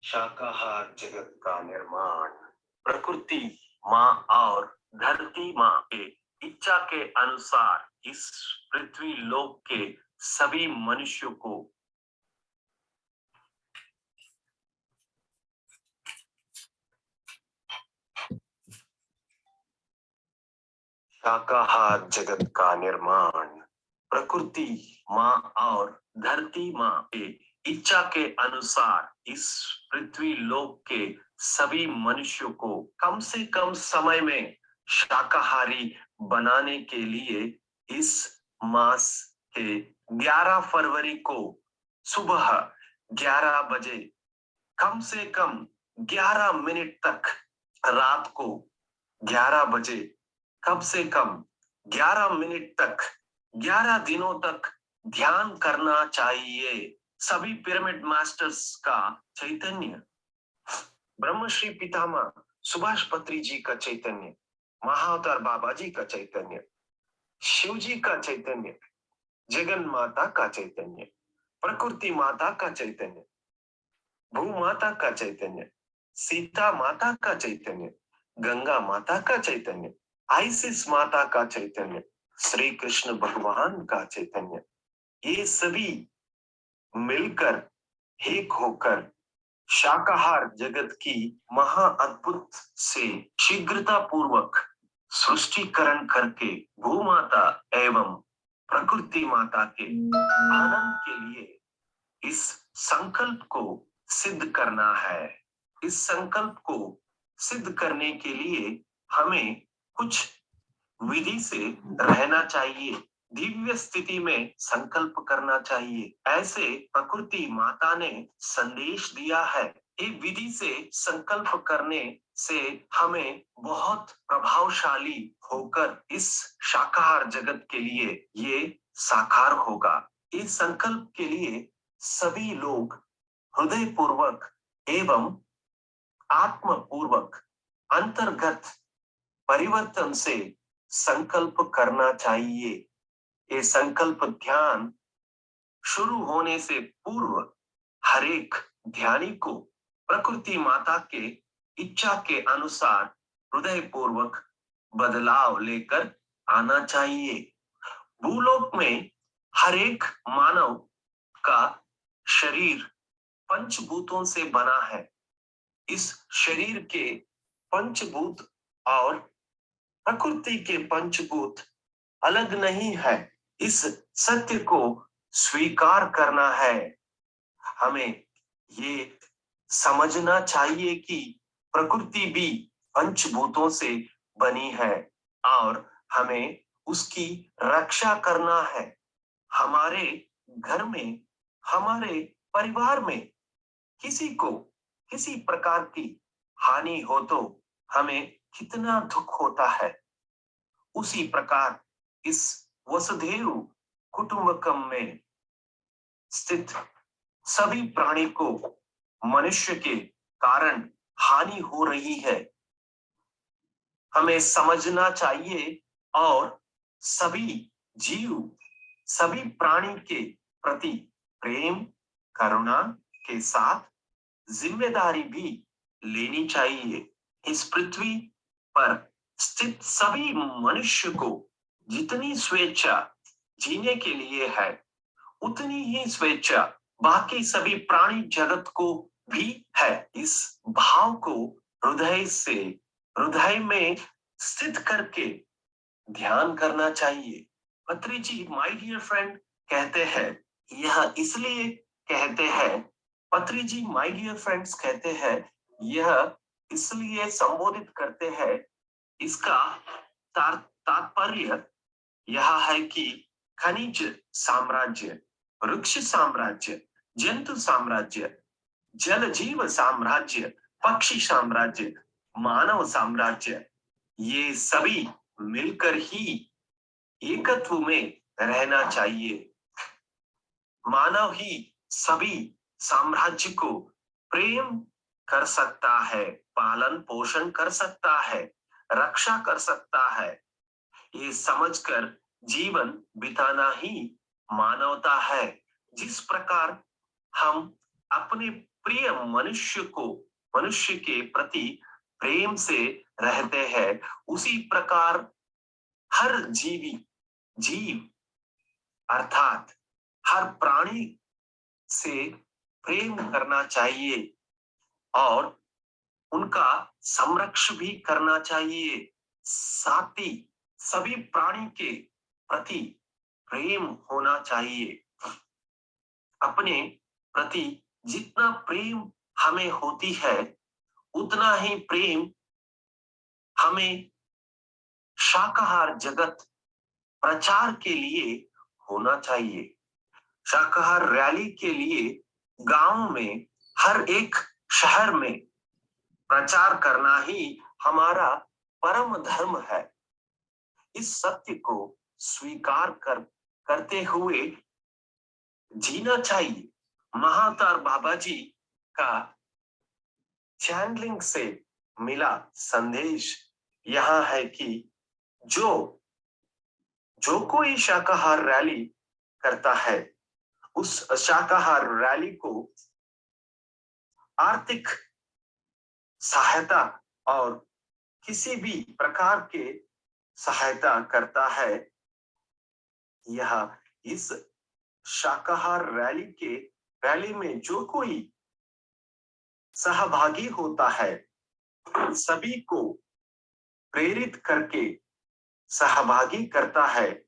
शाकाहार जगत का निर्माण प्रकृति माँ और धरती माँ के इच्छा के अनुसार इस पृथ्वी लोक के सभी मनुष्यों को शाकाहार जगत का निर्माण प्रकृति माँ और धरती माँ के इच्छा के अनुसार इस पृथ्वी लोक के सभी मनुष्यों को कम से कम समय में शाकाहारी बनाने के लिए इस मास के 11 फरवरी को सुबह 11 बजे कम से कम 11 मिनट तक, रात को 11 बजे कम से कम 11 मिनट तक 11 दिनों तक ध्यान करना चाहिए। सभी पिरामिड मास्टर्स का चैतन्य, ब्रह्मश्री पितामह सुभाष पत्री जी का चैतन्य, महाअवतार बाबा जी का चैतन्य, शिव जी का चैतन्य, जगन माता का चैतन्य, प्रकृति माता का चैतन्य, भू माता का चैतन्य, सीता माता का चैतन्य, गंगा माता का चैतन्य, आइसिस माता का चैतन्य, श्री कृष्ण भगवान का चैतन्य, ये सभी मिलकर एक होकर शाकाहार जगत की महा अद्भुत से शीघ्रता पूर्वक सृष्टिकरण करके भूमाता एवं प्रकृति माता के आनंद के लिए इस संकल्प को सिद्ध करना है। इस संकल्प को सिद्ध करने के लिए हमें कुछ विधि से रहना चाहिए, दिव्य स्थिति में संकल्प करना चाहिए। ऐसे प्रकृति माता ने संदेश दिया है। ये विधि से संकल्प करने से हमें बहुत प्रभावशाली होकर इस शाकाहार जगत के लिए ये साकार होगा। इस संकल्प के लिए सभी लोग हृदय पूर्वक एवं आत्म पूर्वक अंतर्गत परिवर्तन से संकल्प करना चाहिए। ये संकल्प ध्यान शुरू होने से पूर्व हर एक ध्यानी को प्रकृति माता के इच्छा के अनुसार हृदय पूर्वक बदलाव लेकर आना चाहिए। भूलोक में हर एक मानव का शरीर पंचभूतों से बना है। इस शरीर के पंचभूत और प्रकृति के पंचभूत अलग नहीं है। इस सत्य को स्वीकार करना है। हमें ये समझना चाहिए कि प्रकृति भी पंचभूतों से बनी है और हमें उसकी रक्षा करना है। हमारे घर में, हमारे परिवार में किसी को किसी प्रकार की हानि हो तो हमें कितना दुख होता है। उसी प्रकार इस वसुधैव कुटुंबकम में स्थित सभी प्राणी को मनुष्य के कारण हानि हो रही है। हमें समझना चाहिए और सभी जीव, सभी प्राणी के प्रति प्रेम करुणा के साथ जिम्मेदारी भी लेनी चाहिए। इस पृथ्वी पर स्थित सभी मनुष्य को जितनी स्वेच्छा जीने के लिए है उतनी ही स्वेच्छा बाकी सभी प्राणी जगत को भी है। इस भाव को हृदय से, हृदय में स्थित करके ध्यान करना चाहिए। पत्री जी माय डियर फ्रेंड कहते हैं, यह इसलिए कहते हैं, पत्री जी माय डियर फ्रेंड्स कहते हैं, यह इसलिए संबोधित करते हैं, इसका तात्पर्य यह है कि खनिज साम्राज्य, वृक्ष साम्राज्य, जंतु साम्राज्य, जल जीव साम्राज्य, पक्षी साम्राज्य, मानव साम्राज्य, ये सभी मिलकर ही एकत्व में रहना चाहिए। मानव ही सभी साम्राज्य को प्रेम कर सकता है, पालन पोषण कर सकता है, रक्षा कर सकता है। ये समझकर जीवन बिताना ही मानवता है। जिस प्रकार हम अपने प्रिय मनुष्य के प्रति प्रेम से रहते हैं, उसी प्रकार हर जीव अर्थात हर प्राणी से प्रेम करना चाहिए और उनका संरक्षण भी करना चाहिए। साथ ही सभी प्राणी के प्रति प्रेम होना चाहिए। अपने प्रति जितना प्रेम हमें होती है, उतना ही प्रेम हमें शाकाहार जगत प्रचार के लिए होना चाहिए। शाकाहार रैली के लिए गांव में हर एक शहर में प्रचार करना ही हमारा परम धर्म है। इस सत्य को स्वीकार करते हुए जीना चाहिए। महाअवतार बाबा जी का चैनलिंग से मिला संदेश यह है कि जो कोई शाकाहार रैली करता है, उस शाकाहार रैली को आर्थिक सहायता और किसी भी प्रकार के सहायता करता है, यह इस शाकाहार रैली में जो कोई सहभागी होता है, सभी को प्रेरित करके सहभागी करता है,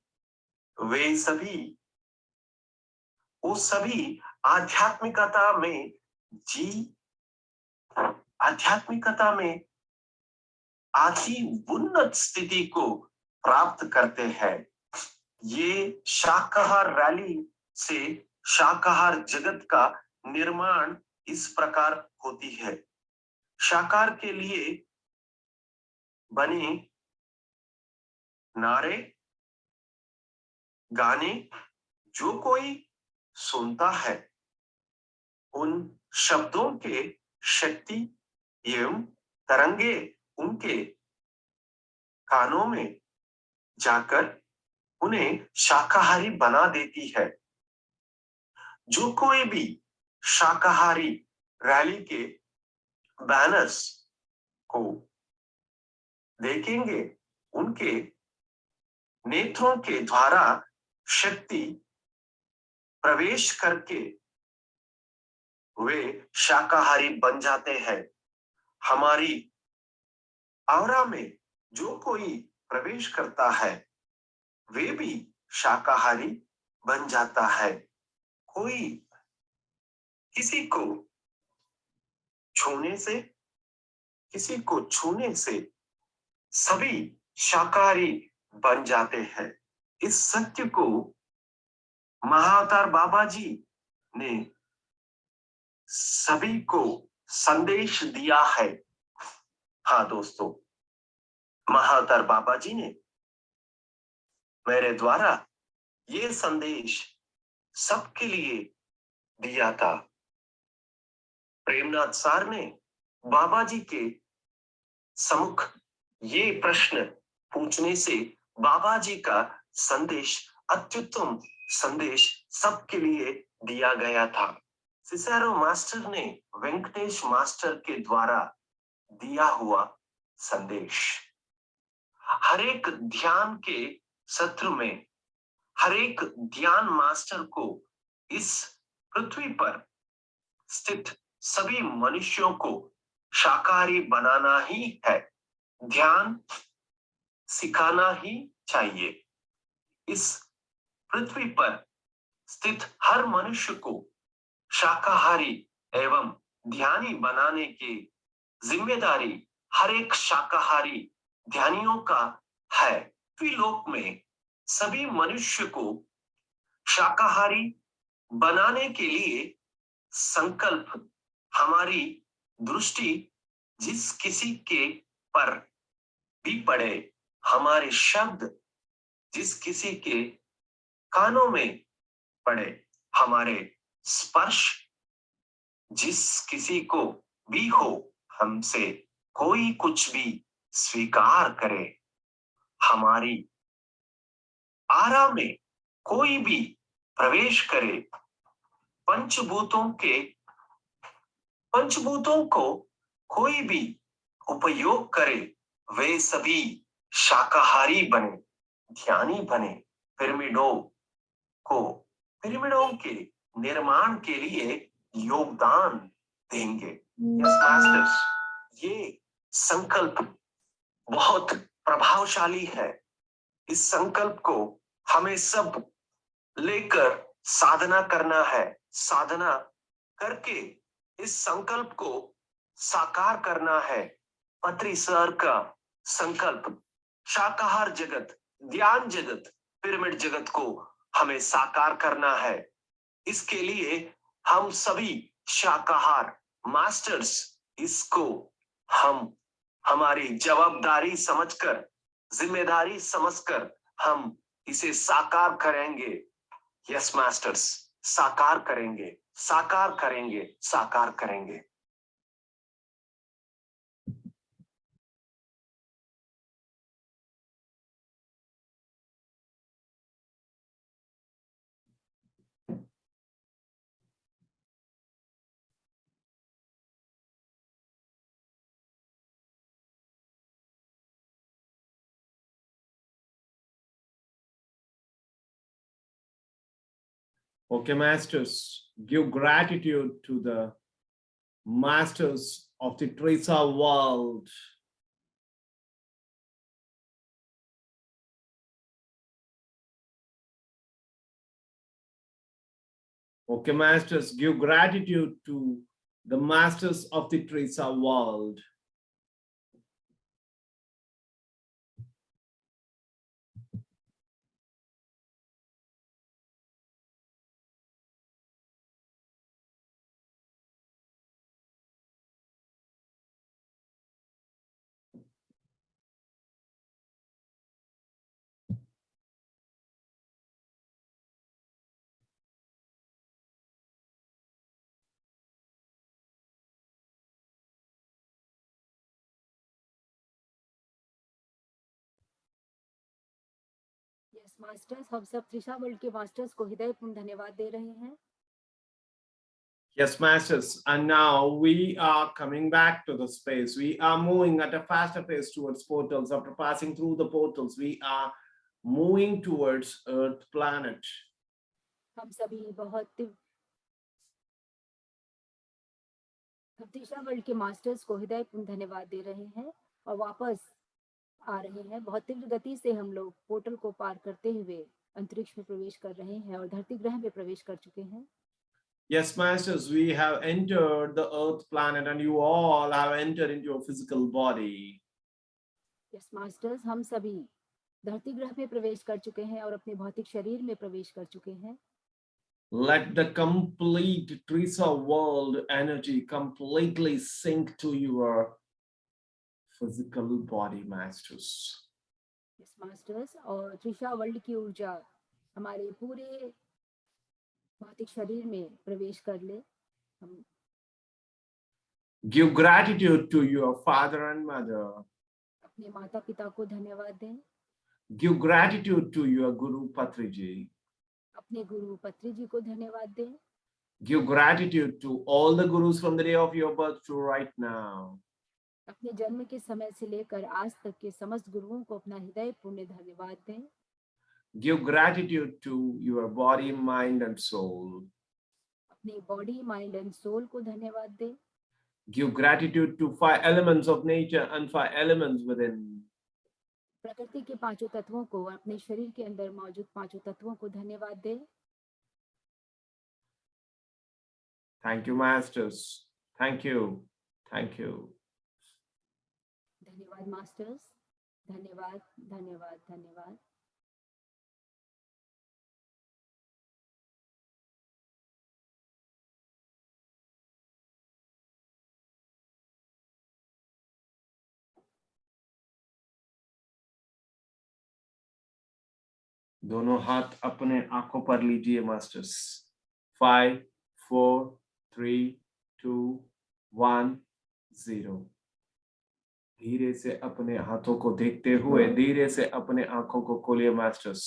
वो सभी आध्यात्मिकता में अति उन्नत स्थिति को प्राप्त करते हैं। ये शाकाहार रैली से शाकाहार जगत का निर्माण इस प्रकार होती है। शाकाहार के लिए बने नारे गाने जो कोई सुनता है, उन शब्दों के शक्ति एवं तरंगे उनके कानों में जाकर उन्हें शाकाहारी बना देती है। जो कोई भी शाकाहारी रैली के बैनर्स को देखेंगे, उनके नेत्रों के द्वारा शक्ति प्रवेश करके वे शाकाहारी बन जाते हैं। हमारी औरा में जो कोई प्रवेश करता है, वे भी शाकाहारी बन जाता है। कोई किसी को छूने से सभी शाकाहारी बन जाते हैं। इस सत्य को महाअवतार बाबा जी ने सभी को संदेश दिया है। हाँ दोस्तों, महाअवतार बाबा जी ने मेरे द्वारा ये संदेश सबके लिए दिया था। प्रेमनाथ सार ने बाबा जी के सम्मुख ये प्रश्न पूछने से बाबा जी का संदेश अत्युत्तम संदेश सबके लिए दिया गया था। सिसेरो मास्टर ने वेंकटेश मास्टर के द्वारा दिया हुआ संदेश हर एक ध्यान के सत्र में हर एक ध्यान मास्टर को इस पृथ्वी पर स्थित सभी मनुष्यों को शाकाहारी बनाना ही है, ध्यान सिखाना ही चाहिए। इस पृथ्वी पर स्थित हर मनुष्य को शाकाहारी एवं ध्यानी बनाने की जिम्मेदारी हर एक शाकाहारी ध्यानियों का है। लोक में सभी मनुष्य को शाकाहारी बनाने के लिए संकल्प हमारी दृष्टि जिस किसी के पर भी पड़े, हमारे शब्द जिस किसी के कानों में पड़े, हमारे स्पर्श जिस किसी को भी हो, हमसे कोई कुछ भी स्वीकार करे, हमारी आरा में कोई भी प्रवेश करे, पंचभूतों के पंचभूतों को कोई भी उपयोग करे, वे सभी शाकाहारी बने, ध्यानी बने, पिरामिडों के निर्माण के लिए योगदान देंगे। यस मास्टर्स, ये संकल्प बहुत प्रभावशाली है। इस संकल्प को हमें सब लेकर साधना करना है। साधना करके इस संकल्प को साकार करना है। पत्री सर का संकल्प शाकाहार जगत, ध्यान जगत, पिरामिड जगत को हमें साकार करना है। इसके लिए हम सभी शाकाहार मास्टर्स इसको हम हमारी जवाबदारी समझकर, जिम्मेदारी समझकर हम इसे साकार करेंगे। यस मास्टर्स, साकार करेंगे, साकार करेंगे, साकार करेंगे। Okay, masters, give gratitude to the masters of the Teresa world. Okay, masters, give gratitude to the masters of the Teresa world. Yes masters, हम सब त्रिशा वर्ल्ड के मास्टर्स को हृदयपूर्ण धन्यवाद दे रहे हैं। Yes, masters, and now we are coming back to the space. We are moving at a faster pace towards portals. After passing through the portals, we are moving towards Earth planet. हम सभी बहुत हम त्रिशा वर्ल्ड के मास्टर्स को हृदयपूर्ण धन्यवाद दे रहे हैं और वापस आ रहे हैं। बहुत तीव्र गति से हम लोग पोर्टल को पार करते हुए अंतरिक्ष में प्रवेश कर रहे हैं और धरती ग्रह में प्रवेश कर चुके हैं। Yes, masters, we have entered the Earth planet and you all have entered into your physical body. Yes masters, हम सभी धरती ग्रह में प्रवेश कर चुके हैं और अपने भौतिक शरीर में प्रवेश कर चुके हैं। Let the complete Teresa world energy completely sink to your physical body, masters. Yes masters, और त्रिशा वर्ल्ड की ऊर्जा हमारे पूरे भौतिक शरीर में प्रवेश कर ले। हम Give gratitude to your father and mother. अपने माता पिता को धन्यवाद दें। Give gratitude to your Guru Patriji. अपने गुरु पत्री जी को धन्यवाद दें। Give gratitude to all the gurus from the day of your birth to right now. अपने जन्म के समय से लेकर आज तक के समस्त गुरुओं को अपना हृदयपूर्ण धन्यवाद दें। Give gratitude to your body, mind, and soul. अपनी बॉडी, माइंड एंड सोल को धन्यवाद दें। Give gratitude to 5 elements of nature and 5 elements within. प्रकृति के पांचों तत्वों को और अपने शरीर के अंदर मौजूद पांचों तत्वों को धन्यवाद दें। Thank you, masters. Thank you. Thank you. धन्यवाद मास्टर्स, धन्यवाद, धन्यवाद, धन्यवाद। दोनों हाथ अपने आंखों पर लीजिए मास्टर्स। 5 4 3 2 1 0। धीरे से अपने हाथों को देखते हुए धीरे से अपने आंखों को खोलिए मास्टर्स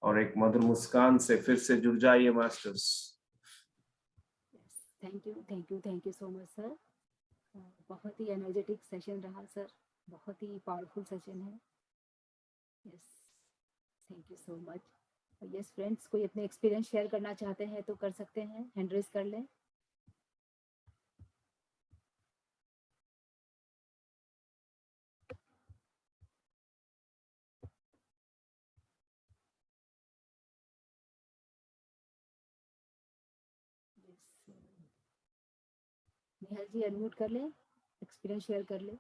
और एक मधुर मुस्कान से फिर से जुड़ जाइए masters. Thank you, thank you, thank you so much sir. बहुत ही एनर्जेटिक सेशन रहा सर, बहुत ही पावरफुल सेशन है। Yes, thank you so much. Yes friends, कोई अपने एक्सपीरियंस शेयर करना चाहते हैं तो कर सकते हैं, हैंड रेज कर लें। निहाल जी अनम्यूट कर लें, एक्सपीरियंस शेयर कर लें।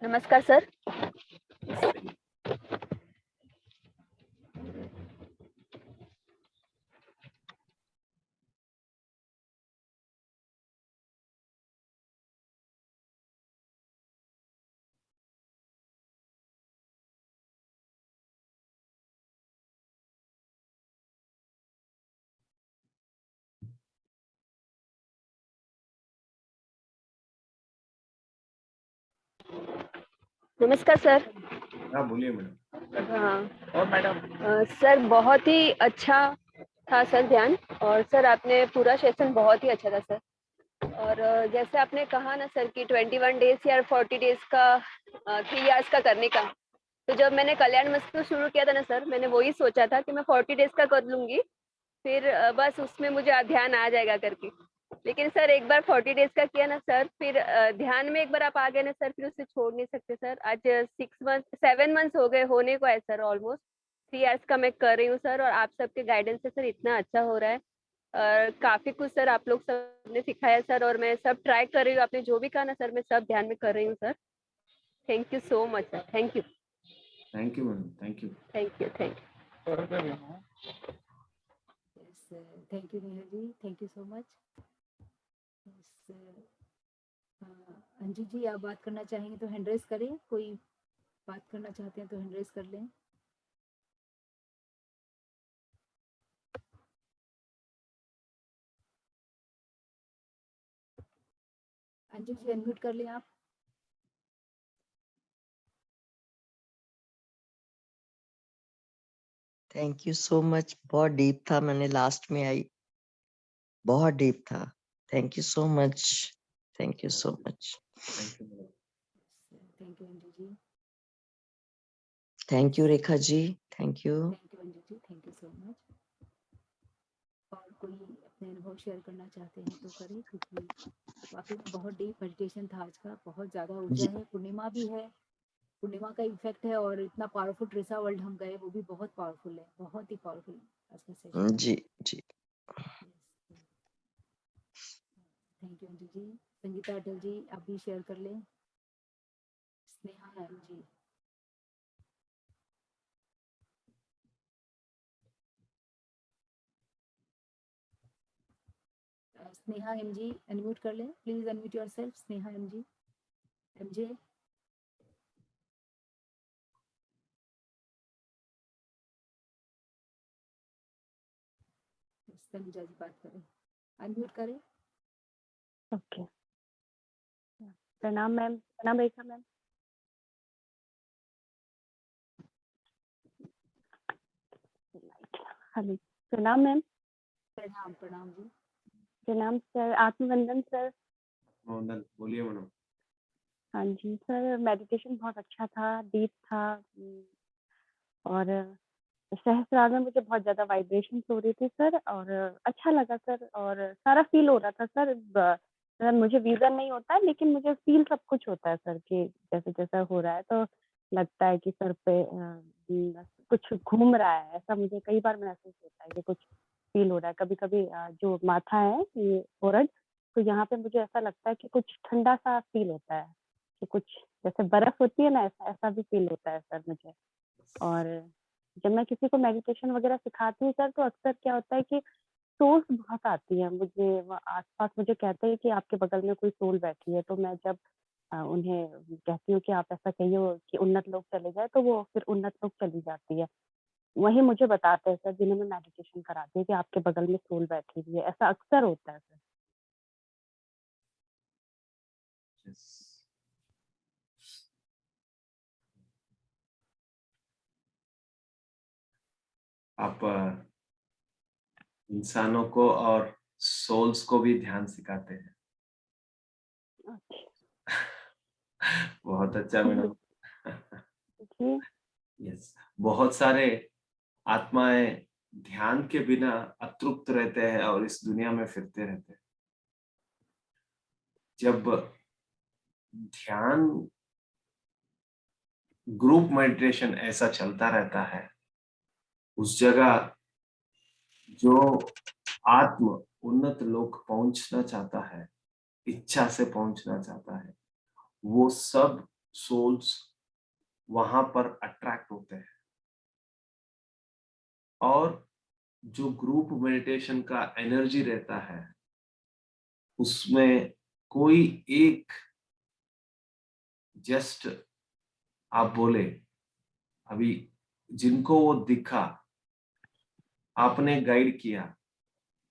नमस्कार सर। नमस्कार सर। हाँ बोलिए मैडम। हाँ और मैडम सर, बहुत ही अच्छा था सर ध्यान, और सर आपने पूरा सेशन बहुत ही अच्छा था सर। और जैसे आपने कहा ना सर कि 21 डेज या 40 डेज का 3 इयर्स का करने का, तो जब मैंने कल्याण मस्तु शुरू किया था ना सर, मैंने वही सोचा था कि मैं 40 डेज का कर लूंगी, फिर बस उसमें मुझे ध्यान आ जाएगा करके। लेकिन सर एक बार 40 डेज का किया ना सर, फिर ध्यान में एक बार आप आ गए ना सर, फिर उसे छोड़ नहीं सकते सर। आज 7 मंथ्स हो गए, होने को है सर, ऑलमोस्ट 3 इयर्स का मैं कर रही हूँ सर। और आप सबके गाइडेंस से सर इतना अच्छा हो रहा है, काफी कुछ सर आप लोग सब ने सिखाया सर, और मैं सब ट्राई कर रही हूँ। आपने जो भी कहा ना सर, मैं सब ध्यान में कर रही हूँ sir. Thank you so much sir. Thank you. Thank you madam, thank you. Thank you. Thank you. Yes, thank you Nihal ji, thank you so much. Yes, Anju ji आप बात करना चाहेंगे तो हैंड रेज करें, कोई बात करना चाहते हैं तो हैंड रेज कर लें। अंजू जी अनम्यूट कर लें आप। Thank you so much. बहुत डीप था, मैंने लास्ट में आई, बहुत डीप था। Thank you so much, thank you so much. Thank you madam. Thank you Anju ji. Thank you Rekha ji, thank you. Thank you Anju ji, thank you so much. और कोई अपने अनुभव शेयर करना चाहते हैं तो करें, क्योंकि वाकई में बहुत डीप मेडिटेशन था आज का, बहुत ज़्यादा ऊर्जा है। पूर्णिमा भी है, पूर्णिमा का इफेक्ट है, और इतना पावरफुल ट्रिसा वर्ल्ड हम गए, वो भी बहुत पावरफुल है, बहुत ही पावरफुल आज का सेशन। जी जी। Thank you Anju ji. संगीता अटल जी आप भी शेयर कर लें। Sneha ma'am ji. Sneha M ji unmute कर लें, please unmute yourself. Sneha M ji, M J. Tanuja ji बात करें, अनम्यूट करें। ओके। प्रणाम मैम। प्रणाम रेखा मैम। हेलो। प्रणाम मैम। प्रणाम प्रणाम जी। प्रणाम सर। आत्मवंदन सर। मोहन बोलिए मैडम। हाँ जी सर, मेडिटेशन बहुत अच्छा था, डीप था। और सहस्त्रार में मुझे बहुत ज्यादा वाइब्रेशन हो रही थी सर, और अच्छा लगा सर, और सारा फील हो रहा था सर। मतलब मुझे विजन नहीं होता है, लेकिन मुझे फील सब कुछ होता है सर, कि जैसे जैसा हो रहा है तो लगता है कि सर पे कुछ घूम रहा है, ऐसा मुझे कई बार महसूस होता है कि कुछ फील हो रहा है। कभी कभी जो माथा है, ये फोrehead, तो यहाँ पे मुझे ऐसा लगता है कि कुछ ठंडा सा फील होता है, कि कुछ जैसे बर्फ होती है ना, ऐसा ऐसा भी फील होता है सर मुझे। और जब मैं किसी को मेडिटेशन वगैरह सिखाती हूँ सर, तो अक्सर क्या होता है कि सोल्स बहुत आती है मुझे, आसपास मुझे कहते हैं कि आपके बगल में कोई सोल बैठी है। तो मैं जब उन्हें कहती हूँ कि आप ऐसा कहिए कि उन्नत लोग चले जाए, तो वो फिर उन्नत लोग चली जाती है। वही मुझे बताते हैं सर, जिन्हें मैं मेडिटेशन कराती हूँ, कि आपके बगल में सोल बैठी हुई है। ऐसा अक्सर होता है सर। Yes. आप इंसानों को और सोल्स को भी ध्यान सिखाते हैं। अच्छा। बहुत अच्छा मैडम। जी। यस, बहुत सारे आत्माएं ध्यान के बिना अतृप्त रहते हैं और इस दुनिया में फिरते रहते हैं। जब ध्यान ग्रुप मेडिटेशन ऐसा चलता रहता है, उस जगह जो आत्म उन्नत लोक पहुंचना चाहता है, इच्छा से पहुंचना चाहता है, वो सब सोल्स वहां पर अट्रैक्ट होते हैं। और जो ग्रुप मेडिटेशन का एनर्जी रहता है, उसमें कोई एक जस्ट आप बोले अभी जिनको वो दिखा, आपने गाइड किया,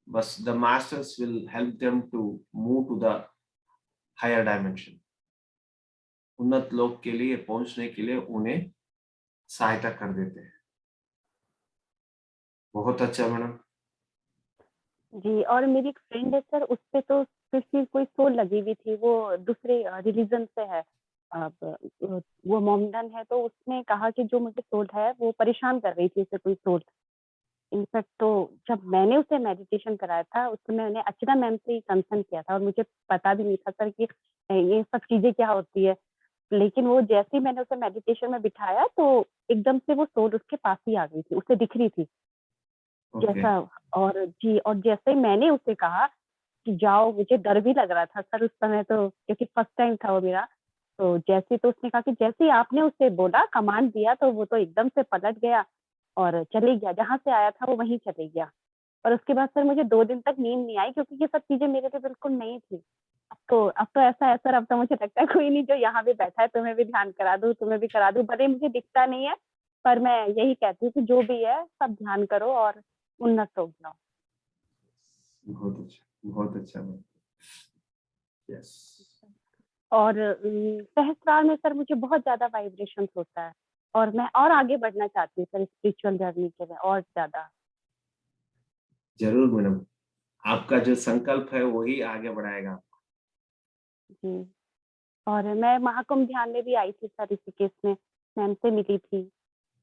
बस the masters will help them to move to the higher dimension. उन्नत लोक के लिए पहुंचने के लिए उन्हें सहायता कर देते हैं। बहुत अच्छा मैडम। जी, और मेरी एक फ्रेंड है सर, उसपे तो किसी कोई सोल लगी हुई थी, वो दूसरे रिलीजन से है। अब वो मोमडन है, तो उसने कहा कि जो मुझे सोल है वो परेशान कर रही थी, उसे कोई सोल। इनफैक्ट तो जब मैंने उसे मेडिटेशन कराया था, उस समय मैंने अर्चना मैम से ही कंसर्न किया था और मुझे पता भी नहीं था सर कि ये सब चीजें क्या होती है। लेकिन वो जैसे ही मैंने उसे मेडिटेशन में बिठाया, तो एकदम से वो सोल उसके पास ही आ गई थी, उसे दिख रही थी। ओके, जैसा और जी, और जैसे ही मैंने उसे कहा कि जाओ, मुझे डर भी लग रहा था सर उस समय तो, क्योंकि फर्स्ट टाइम था वो मेरा। तो जैसे तो उसने कहा कि जैसे ही आपने उसे बोला, कमांड दिया, तो वो तो एकदम से पलट गया और चले गया, जहाँ से आया था वो वहीं चले गया। और उसके बाद सर मुझे 2 दिन तक नींद नहीं आई, क्योंकि ये सब चीजें मेरे लिए बिल्कुल नई थी। अब तो ऐसा है सर, अब तो मुझे लगता है कोई नहीं जो यहाँ भी बैठा है, तुम्हें भी ध्यान करा दूँ, तुम्हें भी करा दूँ। भले ही मुझे दिखता नहीं है, पर मैं यही कहती हूँ कि जो भी है सब ध्यान करो और उन्नत हो जाओ। बहुत अच्छा, बहुत अच्छा मैडम। यस, और सहस्त्रार में सर मुझे बहुत ज्यादा वाइब्रेशंस होता है, और मैं और आगे बढ़ना चाहती हूँ सर स्पिरिचुअल जर्नी के लिए और ज्यादा। जरूर मैडम, आपका जो संकल्प है वही आगे बढ़ाएगा। जी, और मैं महाकुंभ ध्यान में भी आई थी सर, ऋषिकेश में मैम से मिली थी,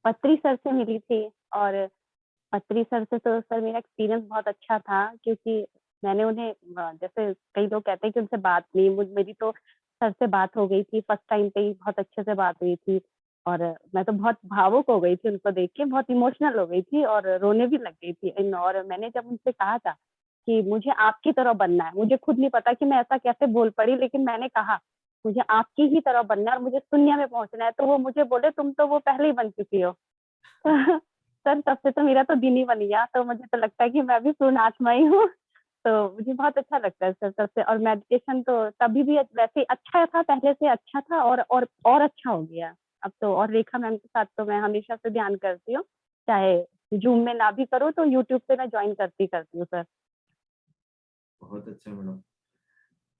पत्री सर से मिली थी। और पत्री सर से तो सर मेरा एक्सपीरियंस बहुत अच्छा था, क्योंकि मैंने उन्हें जैसे कई लोग कहते हैं कि उनसे बात नहीं, मेरी तो सर से बात हो गई थी, फर्स्ट टाइम पे ही बहुत अच्छे से बात हुई थी। और मैं तो बहुत भावुक हो गई थी उनको देख के, बहुत इमोशनल हो गई थी और रोने भी लग गई थी। और मैंने जब उनसे कहा था कि मुझे आपकी तरह बनना है, मुझे खुद नहीं पता कि मैं ऐसा कैसे बोल पड़ी, लेकिन मैंने कहा मुझे आपकी ही तरह बनना है और मुझे शून्य में पहुंचना है, तो वो मुझे बोले तुम तो वो पहले ही बन चुकी हो। सर तब से तो मेरा तो दिन ही बन गया, तो मुझे तो लगता है कि मैं भी पूर्ण आत्मा ही हूँ। तो मुझे बहुत अच्छा लगता है सर तब से। और मेडिटेशन तो तभी भी वैसे अच्छा था, पहले से अच्छा था और अच्छा हो गया अब तो। और रेखा मैम के साथ तो मैं हमेशा से ध्यान करती हूँ, चाहे जूम में ना भी करूँ तो यूट्यूब पे मैं ज्वाइन करती हूँ सर। बहुत अच्छा मैडम,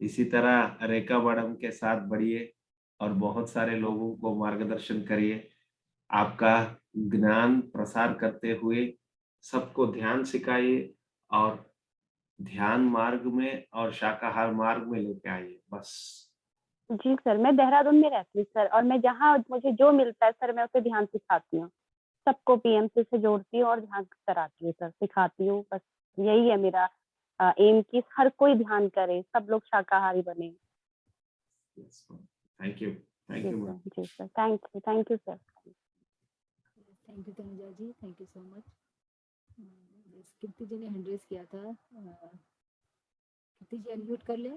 इसी तरह रेखा मैडम के साथ बढ़िए और बहुत सारे लोगों को मार्गदर्शन करिए। आपका ज्ञान प्रसार करते हुए सबको ध्यान सिखाइए और ध्यान मार्ग में और शाकाहार मार्ग में लेके आइए बस। जी सर, मैं देहरादून में रहती हूँ सर, और मैं जहाँ मुझे जो मिलता है सर मैं उसे ध्यान सिखाती हूँ, सबको पीएमसी से जोड़ती हूँ और ध्यान कराती हूँ सर, सिखाती हूँ। बस यही है मेरा एम कि हर कोई ध्यान करे, सब लोग शाकाहारी बने। थैंक यू, थैंक जी यू सर, मैम। जी sir, thank you sir. Thank you Tanuja ji, thank you so much. Kirti ji ने हैंड रेज किया था, कीर्ति जी अनम्यूट कर ले।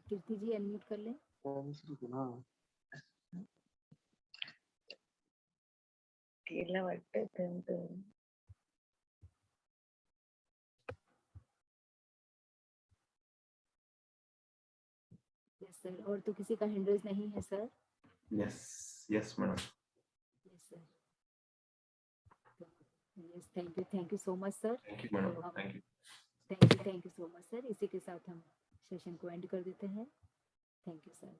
कीर्ति जी अनम्यूट कर ले। केला वाटतं यस सर, और तो किसी का हैंड रेज नहीं है sir. Yes, yes madam. Yes sir, yes, thank you so much sir. Thank you madam, thank you. Thank you so much sir. इसी के साथ हम सेशन को एंड कर देते हैं। Thank you sir.